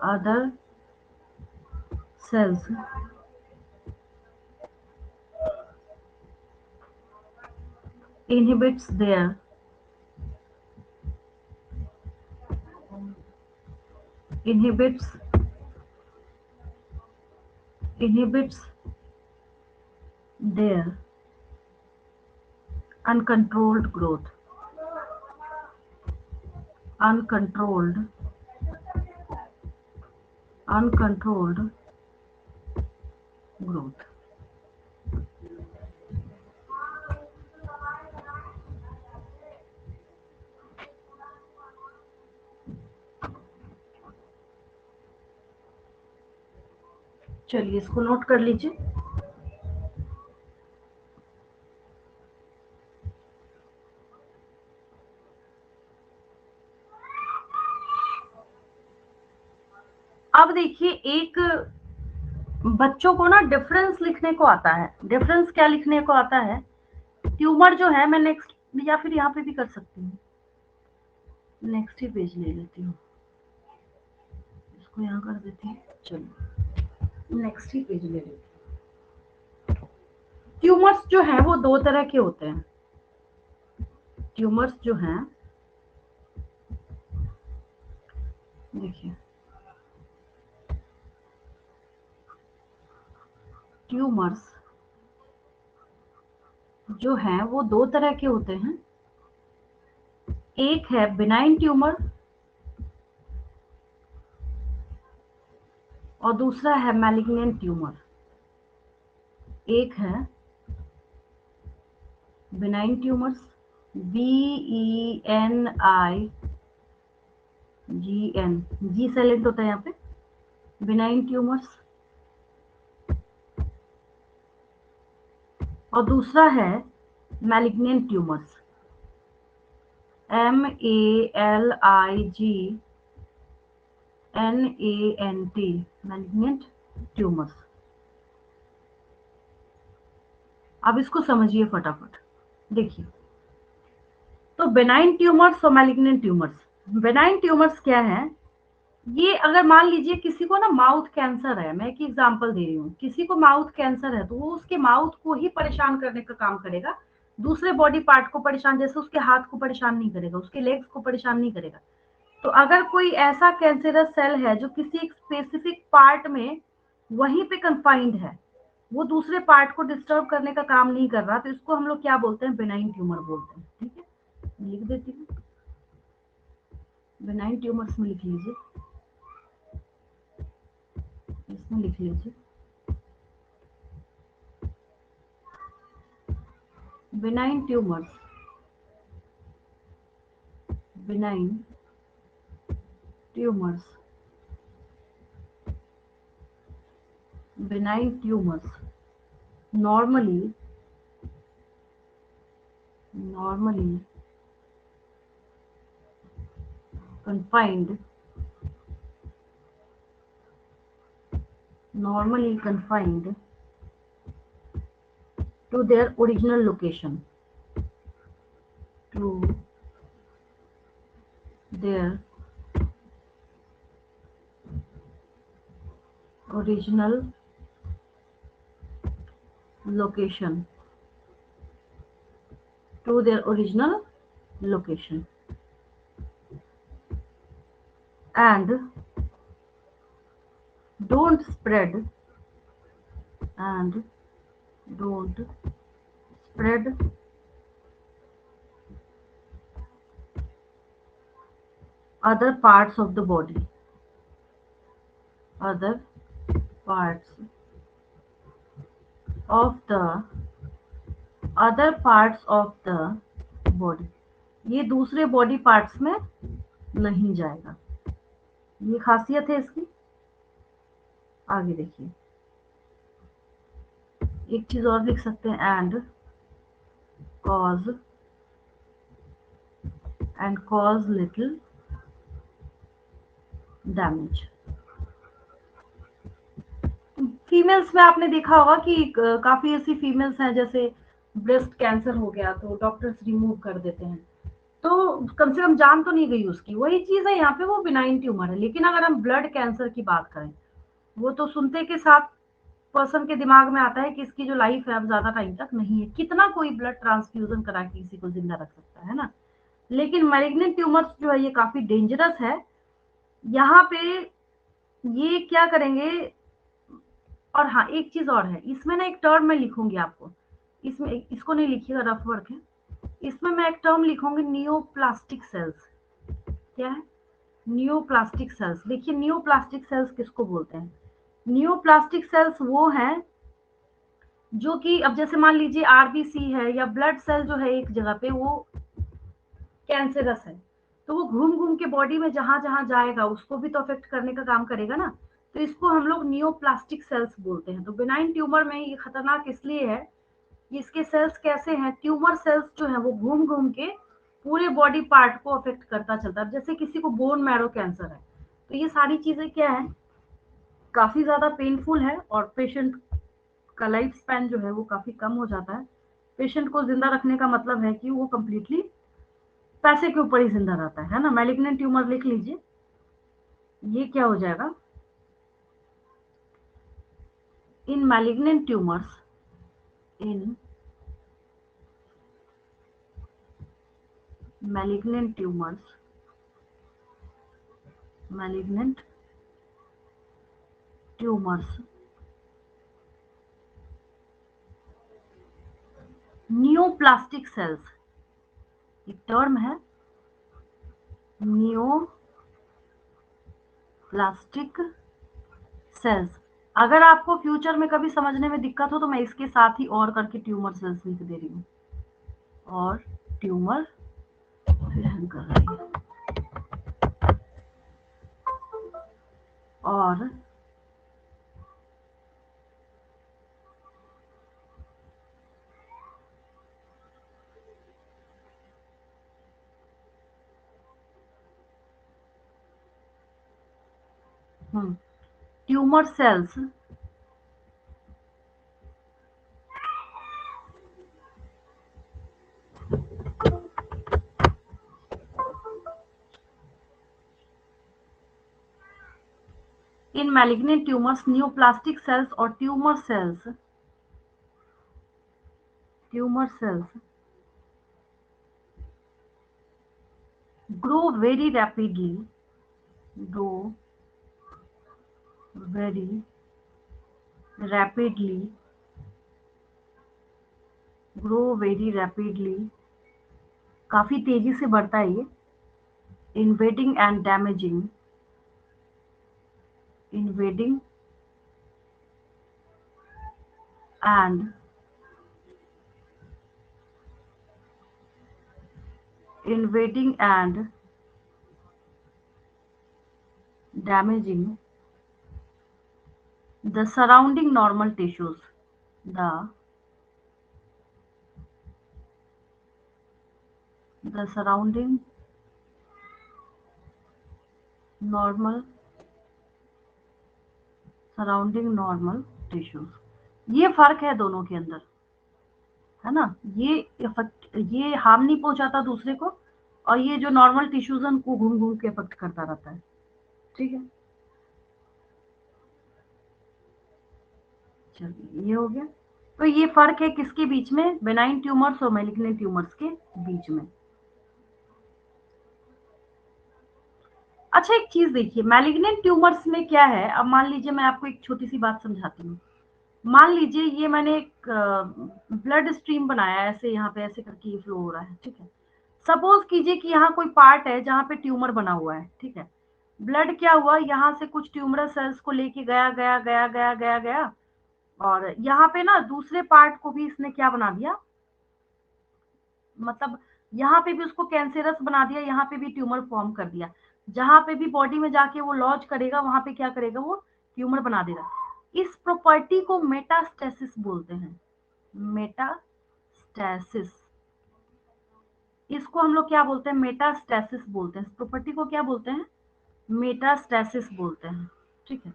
other cells inhibits their inhibits inhibits their uncontrolled growth uncontrolled uncontrolled growth। चलिए इसको नोट कर लीजिए। अब देखिए, एक बच्चों को ना डिफरेंस लिखने को आता है। डिफरेंस क्या लिखने को आता है? ट्यूमर जो है, मैं नेक्स्ट या फिर यहाँ पे भी कर सकती हूँ, नेक्स्ट ही पेज ले लेती हूँ, इसको यहाँ कर देती हूँ। चलो नेक्स्ट ही पेज ले लेती हूँ। ट्यूमर्स जो है वो दो तरह के होते हैं। ट्यूमर्स जो हैं, देखिए, ट्यूमर्स जो हैं वो दो तरह के होते हैं। एक है बिनाइन ट्यूमर और दूसरा है मैलिग्नेंट ट्यूमर। एक है बिनाइन ट्यूमर्स, BENIGN, जी साइलेंट होता है यहाँ पे, बिनाइन ट्यूमर्स। और दूसरा है malignant tumours, MALIGNANT, malignant tumours. अब इसको समझिए फटाफट। देखिए, तो बेनाइन ट्यूमर्स और मैलिग्नेंट ट्यूमर्स। बेनाइन ट्यूमर्स क्या है? ये अगर मान लीजिए किसी को ना माउथ कैंसर है, मैं एक एग्जांपल दे रही हूँ, किसी को माउथ कैंसर है तो वो उसके माउथ को ही परेशान करने का काम करेगा, दूसरे बॉडी पार्ट को परेशान, जैसे उसके हाथ को परेशान नहीं करेगा, उसके लेग्स को परेशान नहीं करेगा। तो अगर कोई ऐसा कैंसरस सेल है जो किसी एक स्पेसिफिक पार्ट में वहीं पे कन्फाइंड है, वो दूसरे पार्ट को डिस्टर्ब करने का काम नहीं कर रहा, तो इसको हम लोग क्या बोलते हैं? बेनाइन ट्यूमर बोलते हैं। ठीक है, लिख देती हूँ, बेनाइन ट्यूमर्स में लिख लीजिए, इसमें लिख लीजिए benign tumors, benign tumors, benign tumors normally confined to their original location, to their original location, to their original location, and don't spread other parts of the body, other parts of the other parts of the body, ये दूसरे बॉडी पार्ट्स में नहीं जाएगा, ये खासियत है इसकी। आगे देखिए, एक चीज और लिख सकते हैं, and cause little damage. Females में आपने देखा होगा कि काफी ऐसी फीमेल्स हैं, जैसे ब्रेस्ट कैंसर हो गया तो डॉक्टर्स रिमूव कर देते हैं, तो कम से कम जान तो नहीं गई उसकी। वही चीज है यहाँ पे, वो बिनाइन ट्यूमर है। लेकिन अगर हम ब्लड कैंसर की बात करें, वो तो सुनते के साथ पर्सन के दिमाग में आता है कि इसकी जो लाइफ है अब ज्यादा टाइम तक नहीं है, कितना कोई ब्लड ट्रांसफ्यूजन करा के किसी को जिंदा रख सकता है ना। लेकिन मैलिग्नेंट ट्यूमर्स जो है ये काफी डेंजरस है। यहाँ पे ये क्या करेंगे, और हाँ एक चीज और है इसमें ना, एक टर्म मैं लिखूंगी आपको, इसमें इसको नहीं लिखिएगा, रफ वर्क है। इसमें मैं एक टर्म लिखूंगी, नियोप्लास्टिक सेल्स। क्या है? Neoplastic sales. देखिए नियोप्लास्टिक सेल्स किसको बोलते हैं? नियोप्लास्टिक सेल्स वो हैं जो कि, अब जैसे मान लीजिए आरबीसी है या ब्लड सेल जो है एक जगह पे, वो कैंसरस है, तो वो घूम घूम के बॉडी में जहां जहां जाएगा उसको भी तो अफेक्ट करने का काम करेगा ना। तो इसको हम लोग नियोप्लास्टिक सेल्स बोलते हैं। तो बिनाइन ट्यूमर में ये खतरनाक इसलिए है कि इसके सेल्स कैसे हैं, ट्यूमर सेल्स जो है वो घूम घूम के पूरे बॉडी पार्ट को अफेक्ट करता चलता है। जैसे किसी को बोन मैरो कैंसर है, तो ये सारी चीजें क्या है, काफी ज्यादा पेनफुल है, और पेशेंट का लाइफ स्पैन जो है वो काफी कम हो जाता है। पेशेंट को जिंदा रखने का मतलब है कि वो कंप्लीटली पैसे के ऊपर ही जिंदा रहता है ना। मैलिग्नेंट ट्यूमर लिख लीजिए, ये क्या हो जाएगा, इन मैलिग्नेंट ट्यूमर्स, इन malignant tumours, malignant tumours, neoplastic cells, एक टर्म है नियोप्लास्टिक सेल्स। अगर आपको फ्यूचर में कभी समझने में दिक्कत हो तो मैं इसके साथ ही और करके ट्यूमर सेल्स लिख दे रही हूँ, और ट्यूमर फिर हम कर रही है, और ट्यूमर सेल्स इन मैलिग्नेंट ट्यूमर्स, नियोप्लास्टिक सेल्स और tumour cells grow very rapidly, grow very rapidly, grow very rapidly, काफी तेजी से बढ़ता है ये, invading and damaging, invading and invading and damaging the surrounding normal tissues, the surrounding normal tissues। ये फर्क है दोनों के अंदर, है ना। ये इफेक्ट, ये हार्म नहीं पहुंचाता दूसरे को, और ये जो नॉर्मल टिश्यूज उनको घूम घूम के इफेक्ट करता रहता है। ठीक है, चलिए ये हो गया। तो ये फर्क है किसके बीच में, बेनाइन ट्यूमर्स और मैलिग्नेंट ट्यूमर्स के बीच में। अच्छा एक चीज देखिए, मैलिग्नेंट ट्यूमर्स में क्या है, अब मान लीजिए मैं आपको एक छोटी सी बात समझाती हूँ। मान लीजिए ये मैंने एक ब्लड स्ट्रीम बनाया, ऐसे यहाँ पे ऐसे करके ये फ्लो हो रहा है, ठीक है। सपोज कीजिए कि यहाँ कोई पार्ट है जहाँ पे ट्यूमर बना हुआ है, ठीक है। ब्लड क्या हुआ, यहाँ से कुछ ट्यूमरस सेल्स को लेके गया गया गया गया गया गया, और यहाँ पे ना दूसरे पार्ट को भी इसने क्या बना दिया, मतलब यहाँ पे भी उसको कैंसरस बना दिया, यहाँ पे भी ट्यूमर फॉर्म कर दिया। जहां पे भी बॉडी में जाके वो लॉज करेगा वहां पे क्या करेगा, वो ट्यूमर बना देगा। इस प्रॉपर्टी को मेटास्टेसिस बोलते हैं, मेटास्टेसिस। इसको हम लोग क्या बोलते हैं, मेटास्टेसिस बोलते हैं। इस प्रॉपर्टी को क्या बोलते हैं, मेटास्टेसिस बोलते हैं। ठीक है,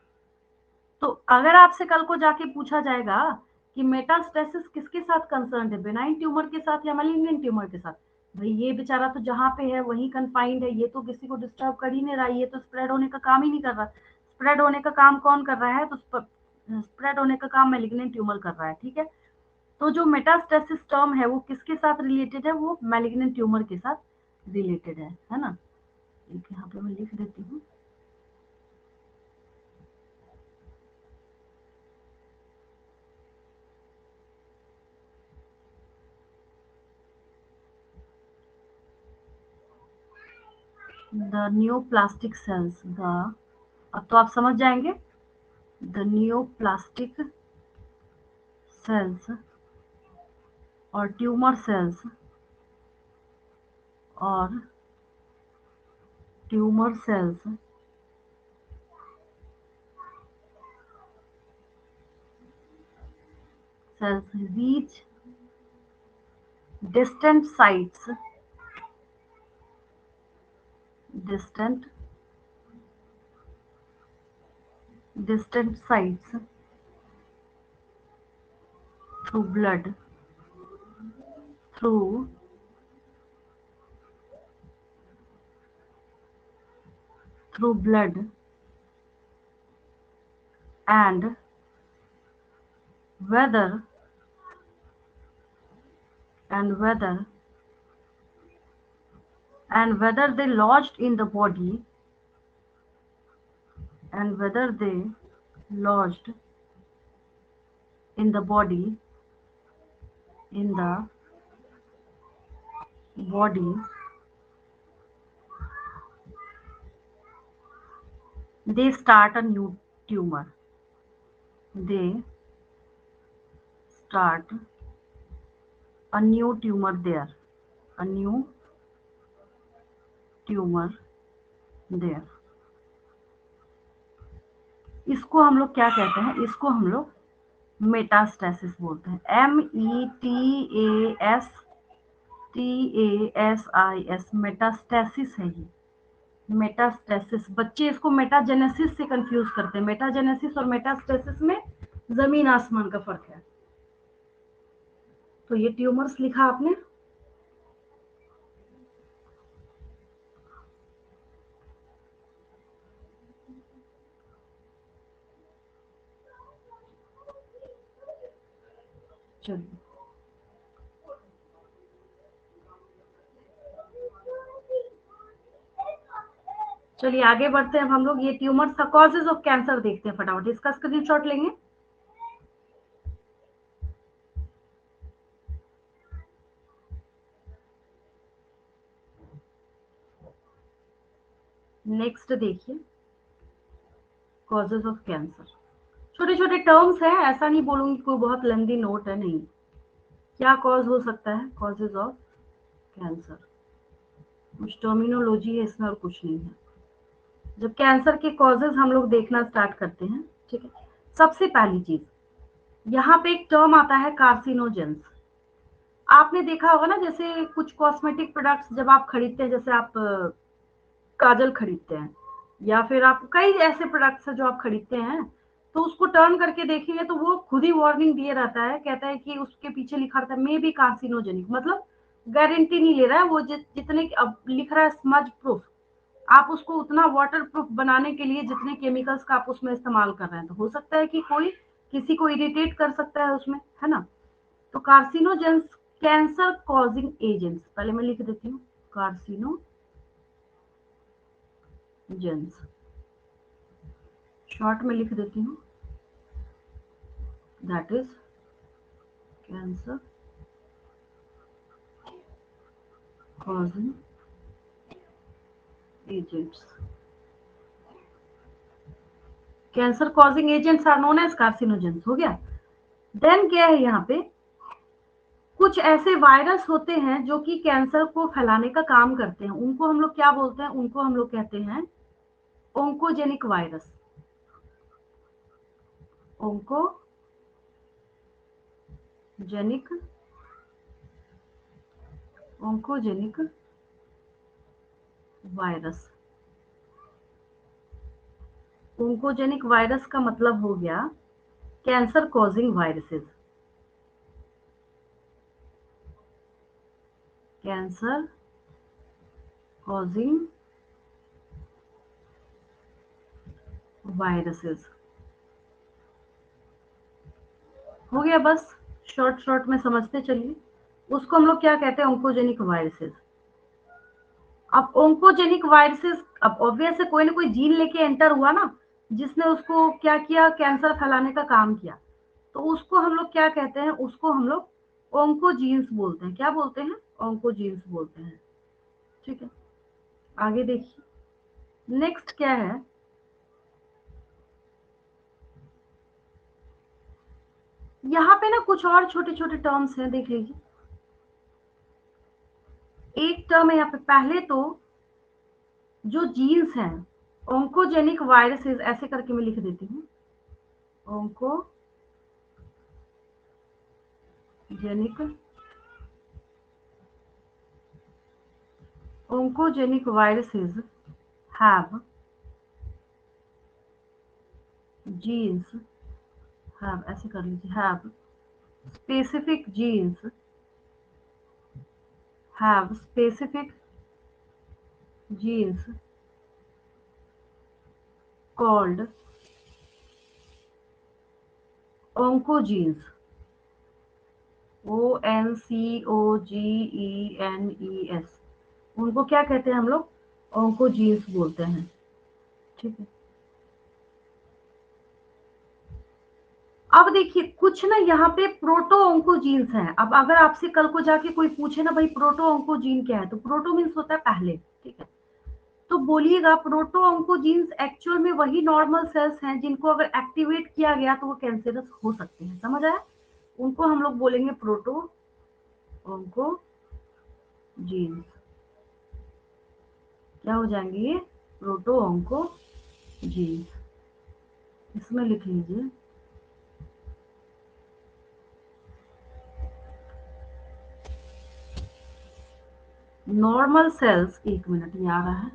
तो अगर आपसे कल को जाके पूछा जाएगा कि मेटास्टेसिस किसके साथ कंसर्न है, बेनाइन ट्यूमर के साथ या मैलिग्नेंट ट्यूमर के साथ, भाई ये बेचारा तो जहां पे है वहीं कन्फाइंड है, ये तो किसी को डिस्टर्ब कर ही नहीं रहा, ये तो स्प्रेड होने का काम ही नहीं कर रहा। स्प्रेड होने का काम कौन कर रहा है, तो स्प्रेड होने का काम मैलिग्नेंट ट्यूमर कर रहा है। ठीक है, तो जो मेटास्टेसिस टर्म है वो किसके साथ रिलेटेड है, वो मैलिग्नेंट ट्यूमर के साथ रिलेटेड है ना। एक यहाँ पे मैं लिख देती हूँ। द न्यूप्लास्टिक सेल्स, द, अब तो आप समझ जाएंगे, द न्यूप्लास्टिक सेल्स और ट्यूमर सेल्स और tumour cells cells reach distant sites, distant distant sites through blood, through through blood, and whether and whether and whether they lodged in the body, and whether they lodged in the body, in the body, they start a new tumor, they start a new tumor there, a new tumor there। इसको हम लोग क्या कहते हैं, इसको हम लोग मेटास्टेसिस बोलते हैं, METASTASIS, मेटास्टेसिस है ये, मेटास्टेसिस। बच्चे इसको मेटाजेनेसिस से कंफ्यूज करते हैं, मेटाजेनेसिस और मेटास्टेसिस में जमीन आसमान का फर्क है। तो ये ट्यूमर्स लिखा आपने, चलिए चलिए आगे बढ़ते हैं। अब हम लोग ये ट्यूमर्स का कॉजेज ऑफ कैंसर देखते हैं, फटाफट इसका स्क्रीनशॉट लेंगे। नेक्स्ट देखिए, कॉजेज ऑफ कैंसर। छोटे छोटे टर्म्स हैं, ऐसा नहीं बोलूंगी कोई बहुत लंबी नोट है, नहीं। क्या कॉज हो सकता है, कॉजेज ऑफ कैंसर, कुछ टर्मिनोलॉजी है इसमें और कुछ नहीं है। जब कैंसर के कॉजेज हम लोग देखना स्टार्ट करते हैं, ठीक है, सबसे पहली चीज यहाँ पे एक टर्म आता है कार्सिनोजेंस। आपने देखा होगा ना, जैसे कुछ कॉस्मेटिक प्रोडक्ट्स जब आप खरीदते हैं, जैसे आप काजल खरीदते हैं, या फिर आप कई ऐसे प्रोडक्ट्स हैं जो आप खरीदते हैं, तो उसको टर्न करके देखेंगे तो वो खुद ही वार्निंग दिए रहता है, कहता है कि उसके पीछे लिखा रहता है मे बी कार्सिनोजेनिक, मतलब गारंटी नहीं ले रहा है वो, जितने अब लिख रहा है स्मज प्रूफ, आप उसको उतना वाटर प्रूफ बनाने के लिए जितने केमिकल्स का आप उसमें इस्तेमाल कर रहे हैं, तो हो सकता है कि कोई किसी को इरिटेट कर सकता है उसमें, है ना। तो कार्सिनोजेंस, कैंसर कॉजिंग एजेंट्स, पहले मैं लिख देती हूँ, कार्सिनोजेंस, शॉर्ट में लिख देती हूँ, that is cancer causing agents. Cancer causing agents are known as carcinogens, हो गया। देन क्या है यहाँ पे, कुछ ऐसे वायरस होते हैं जो कि कैंसर को फैलाने का काम करते हैं, उनको हम लोग क्या बोलते हैं, उनको हम लोग कहते हैं oncogenic virus. Oncogenic oncogenic virus. Oncogenic virus का मतलब हो गया cancer causing viruses. Cancer causing viruses, हो गया बस, शॉर्ट शॉर्ट में समझते चलिए। उसको हम लोग क्या कहते हैं, ओंकोजेनिक वायरसेस। अब ओंकोजेनिक वायरसेस, अब ऑब्वियस है कोई ना कोई जीन लेके एंटर हुआ ना, जिसने उसको क्या किया, कैंसर फैलाने का काम किया। तो उसको हम लोग क्या कहते हैं, उसको हम लोग ओंकोजीन्स बोलते हैं। क्या बोलते हैं, ओंकोजीन्स बोलते हैं। ठीक है, आगे देखिए नेक्स्ट क्या है। यहाँ पे ना कुछ और छोटे छोटे टर्म्स हैं, देख लीजिए। एक टर्म है यहाँ पे, पहले तो जो जीन्स हैं, ओंकोजेनिक वायरसेस ऐसे करके मैं लिख देती हूँ, oncogenic viruses have genes have, ऐसे कर लीजिए, have specific genes, have specific genes called oncogenes, ONCOGENES, उनको क्या कहते हैं हम लोग, oncogenes बोलते हैं। ठीक है, अब देखिए कुछ ना यहाँ पे प्रोटो ऑन्कोजीन्स हैं। अब अगर आपसे कल को जाके कोई पूछे ना भाई प्रोटो ऑन्कोजीन क्या है, तो प्रोटो मीन्स होता है पहले, ठीक है, तो बोलिएगा प्रोटो ऑन्कोजीन्स एक्चुअल में वही नॉर्मल सेल्स हैं जिनको अगर एक्टिवेट किया गया तो वो कैंसरस हो सकते हैं, समझ आया। उनको हम लोग बोलेंगे प्रोटो ऑन्कोजीन्स। क्या हो जाएंगे ये, प्रोटो ऑन्कोजीन्स, इसमें लिख लीजिए। नॉर्मल सेल्स, एक मिनट ये आ रहा है,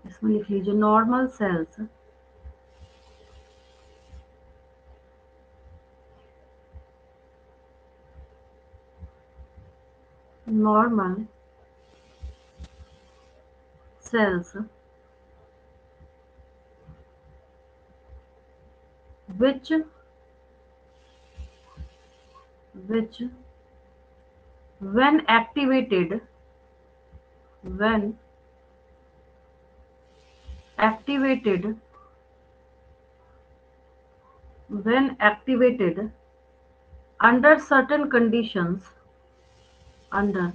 इसमें लिख लीजिए normal sales normal cells which when activated when activated when activated under certain conditions, under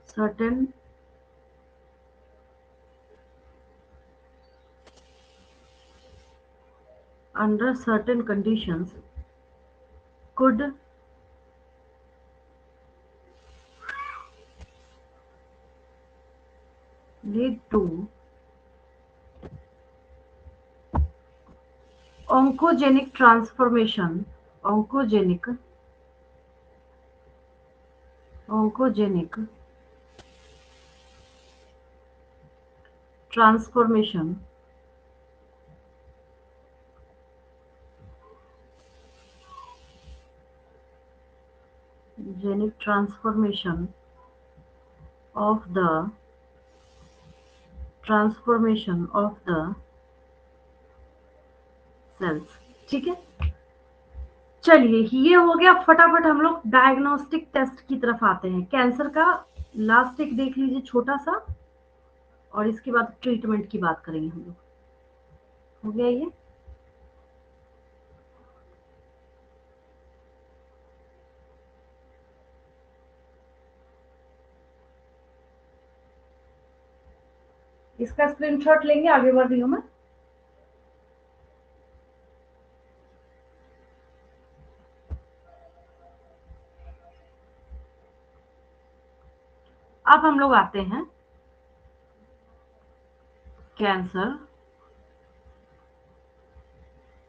certain under certain conditions could lead to oncogenic transformation, oncogenic transformation genic transformation of the cells. ठीक है, चलिए ये हो गया। फटाफट हम लोग डायग्नोस्टिक टेस्ट की तरफ आते हैं। कैंसर का लास्ट एक देख लीजिए छोटा सा, और इसके बाद ट्रीटमेंट की बात करेंगे हम लोग। हो गया ये, इसका स्क्रीनशॉट लेंगे, आगे बढ़ रही हूँ मैं। अब हम लोग आते हैं cancer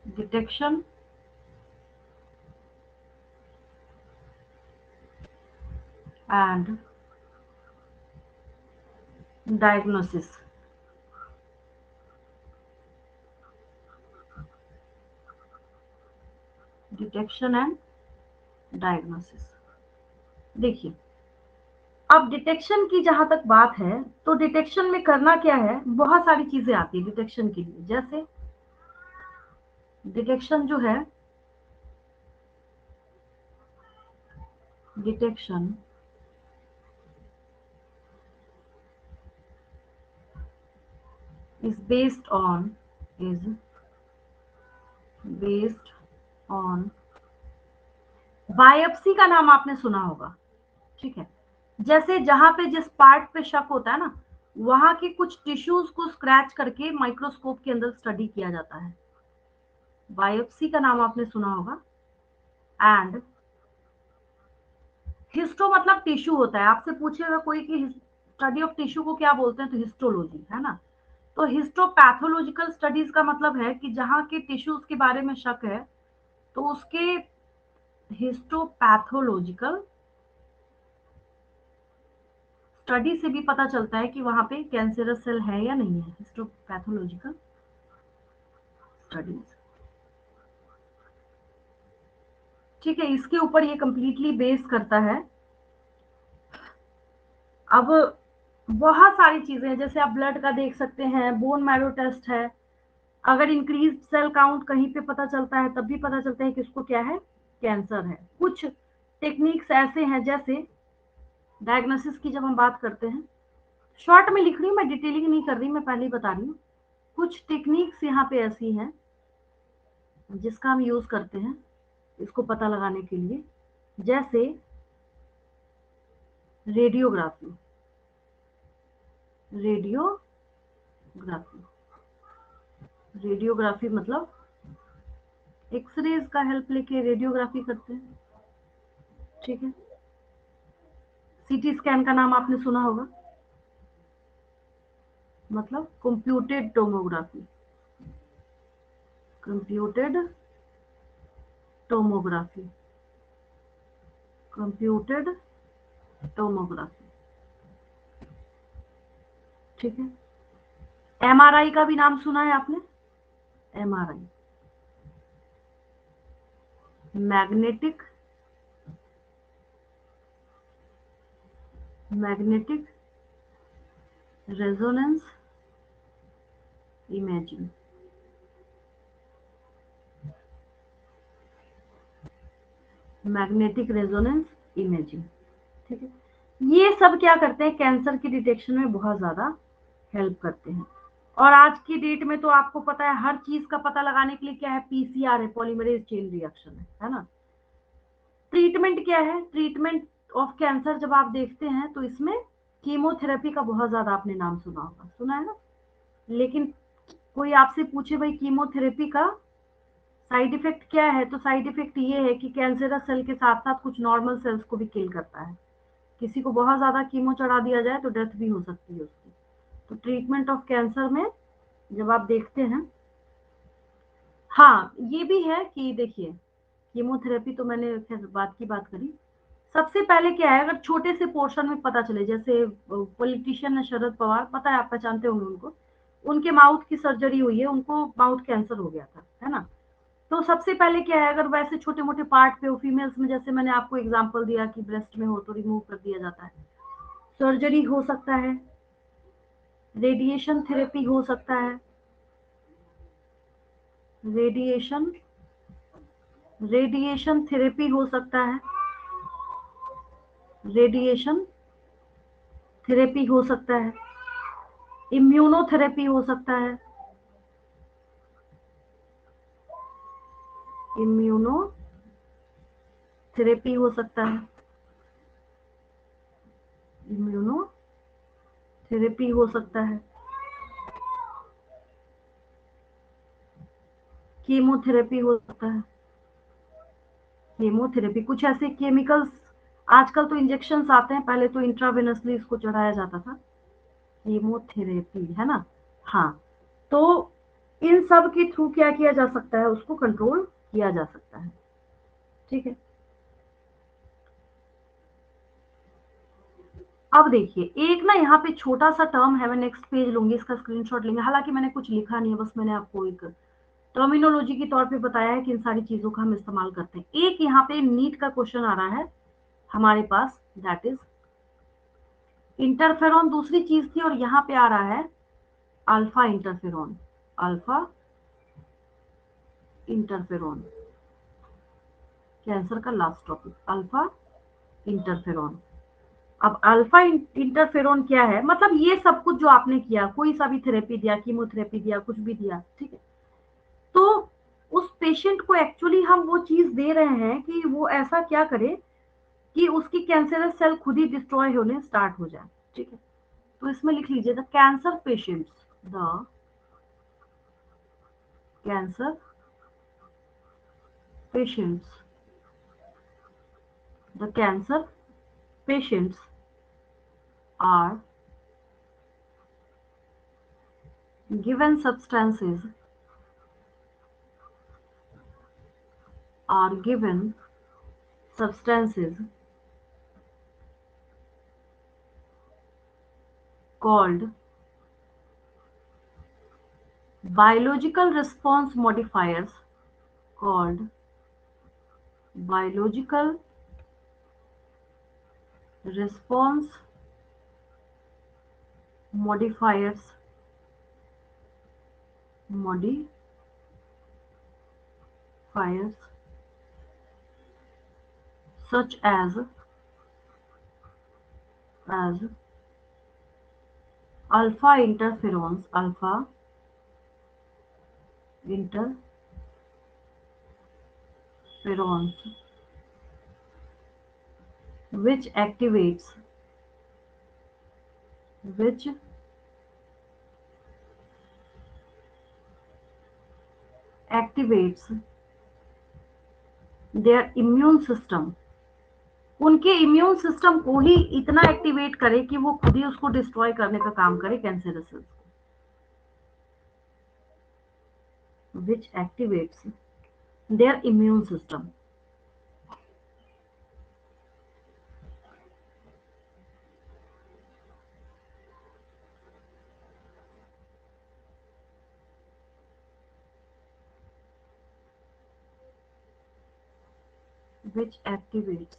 detection and diagnosis. Detection and diagnosis. देखिए, अब डिटेक्शन की जहां तक बात है तो डिटेक्शन में करना क्या है, बहुत सारी चीजें आती है डिटेक्शन के लिए। जैसे डिटेक्शन जो है, detection is based on is based on biopsy का नाम आपने सुना होगा, ठीक है। जैसे जहां पे जिस पार्ट पे शक होता है ना, वहां के कुछ टिश्यूज को स्क्रैच करके माइक्रोस्कोप के अंदर स्टडी किया जाता है। बायोप्सी का नाम आपने सुना होगा। एंड हिस्टो मतलब टिश्यू होता है। आपसे पूछेगा कोई कि स्टडी ऑफ टिश्यू को क्या बोलते हैं, तो हिस्टोलॉजी, है ना। तो हिस्टोपैथोलॉजिकल स्टडीज का मतलब है कि जहां के टिश्यूज के बारे में शक है, तो उसके हिस्टोपैथोलॉजिकल स्टडी से भी पता चलता है कि वहां पे कैंसरस सेल है या नहीं है। हिस्टोपैथोलॉजिकल स्टडीज, ठीक है, इसके ऊपर ये कंप्लीटली बेस करता है। अब बहुत सारी चीजें हैं, जैसे आप ब्लड का देख सकते हैं, बोन मैरो टेस्ट है। अगर इंक्रीज सेल काउंट कहीं पे पता चलता है, तब भी पता चलता है कि उसको क्या है, कैंसर है। कुछ टेक्निक्स ऐसे हैं, जैसे डायग्नोसिस की जब हम बात करते हैं, शॉर्ट में लिख रही हूँ मैं, डिटेलिंग नहीं कर रही, मैं पहले ही बता रही हूँ। कुछ टेक्निक्स यहाँ पे ऐसी हैं जिसका हम यूज करते हैं इसको पता लगाने के लिए। जैसे रेडियोग्राफी। रेडियोग्राफी रेडियोग्राफी मतलब एक्सरेज का हेल्प लेके रेडियोग्राफी करते हैं, ठीक है। सीटी स्कैन का नाम आपने सुना होगा, मतलब computed tomography. Computed tomography computed tomography, ठीक है। एमआरआई का भी नाम सुना है आपने, MRI, magnetic magnetic resonance imaging. Magnetic resonance imaging, ठीक है। ये सब क्या करते हैं, कैंसर की डिटेक्शन में बहुत ज्यादा हेल्प करते हैं। और आज की डेट में तो आपको पता है, हर चीज का पता लगाने के लिए क्या है, पीसीआर है, पॉलीमरेज चेन रिएक्शन है ना। ट्रीटमेंट क्या है, ट्रीटमेंट ऑफ कैंसर जब आप देखते हैं तो इसमें कीमोथेरेपी का बहुत ज्यादा आपने नाम सुना होगा, सुना है ना। लेकिन कोई आपसे पूछे भाई कीमोथेरेपी का साइड इफेक्ट क्या है, तो साइड इफेक्ट ये है कि कैंसरस सेल के साथ साथ कुछ नॉर्मल सेल्स को भी किल करता है। किसी को बहुत ज्यादा कीमो चढ़ा दिया जाए तो डेथ भी हो सकती है उसकी। तो ट्रीटमेंट ऑफ कैंसर में जब आप देखते हैं, हाँ ये भी है कि देखिए, कीमोथेरेपी तो मैंने खैर बात की बात करी। सबसे पहले क्या है, अगर छोटे से पोर्शन में पता चले, जैसे पॉलिटिशियन है शरद पवार, पता है, आप पहचानते होंगे उनको, उनके माउथ की सर्जरी हुई है, उनको माउथ कैंसर हो गया था, है ना। तो सबसे पहले क्या है, अगर वैसे छोटे मोटे पार्ट पे हो, फीमेल्स में जैसे मैंने आपको एग्जांपल दिया कि ब्रेस्ट में हो तो रिमूव कर दिया जाता है, सर्जरी हो सकता है, रेडिएशन थेरेपी हो सकता है, रेडिएशन रेडिएशन थेरेपी हो सकता है, रेडिएशन थेरेपी हो सकता है, इम्यूनोथेरेपी हो सकता है, इम्यूनोथेरेपी हो सकता है, इम्यूनोथेरेपी हो सकता है, कीमोथेरेपी हो सकता है, कीमोथेरेपी, कुछ ऐसे केमिकल्स, आजकल तो इंजेक्शन आते हैं, पहले तो इंट्रावेनसली इसको चढ़ाया जाता था, कीमोथेरेपी है ना। हाँ, तो इन सब के थ्रू क्या किया जा सकता है, उसको कंट्रोल किया जा सकता है। ठीक है, अब देखिए एक ना यहाँ पे छोटा सा टर्म है, मैं नेक्स्ट पेज लूंगी, इसका स्क्रीनशॉट लेंगे, हालांकि मैंने कुछ लिखा नहीं है, बस मैंने आपको एक टर्मिनोलॉजी के तौर पे बताया है कि इन सारी चीजों का हम इस्तेमाल करते हैं। एक यहाँ पे नीट का क्वेश्चन आ रहा है हमारे पास, दैट इज इंटरफेरॉन दूसरी चीज थी, और यहाँ पे आ रहा है alpha interferon, alpha interferon, cancer का लास्ट टॉपिक, अल्फा इंटरफेरॉन। अब अल्फा इंटरफेरॉन क्या है, मतलब ये सब कुछ जो आपने किया, कोई सा भी थेरेपी दिया, कीमोथेरेपी दिया, कुछ भी दिया, ठीक है, तो उस पेशेंट को एक्चुअली हम वो चीज दे रहे हैं कि वो ऐसा क्या करे कि उसकी कैंसरस सेल खुद ही डिस्ट्रॉय होने स्टार्ट हो जाए। ठीक है, तो इसमें लिख लीजिए the cancer patients, the cancer patients, the cancer patients are given substances, are given substances called biological response modifiers, called biological response modifiers, modifiers, such as alpha interferons, alpha interferons, which activates, which activates their immune system, उनके इम्यून सिस्टम को ही इतना एक्टिवेट करे कि वो खुद ही उसको डिस्ट्रॉय करने का काम करे, कैंसर सेल्स को, which activates their immune system, which activates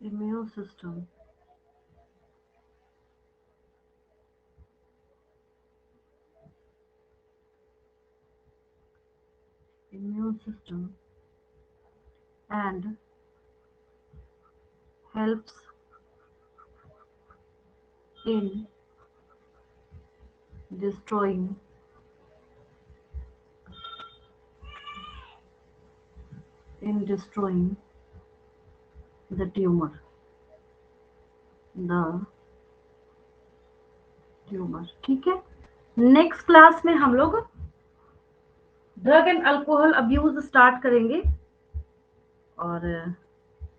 immune system, immune system and helps in destroying, in destroying the tumor, the tumor। ठीक है, नेक्स्ट क्लास में हम लोग drug and alcohol abuse start करेंगे, और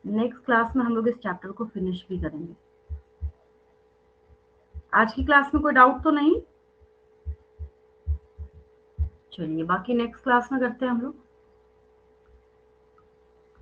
नेक्स्ट क्लास में हम लोग इस चैप्टर को फिनिश भी करेंगे। आज की क्लास में कोई डाउट तो नहीं? चलिए बाकी नेक्स्ट क्लास में करते हैं हम लोग।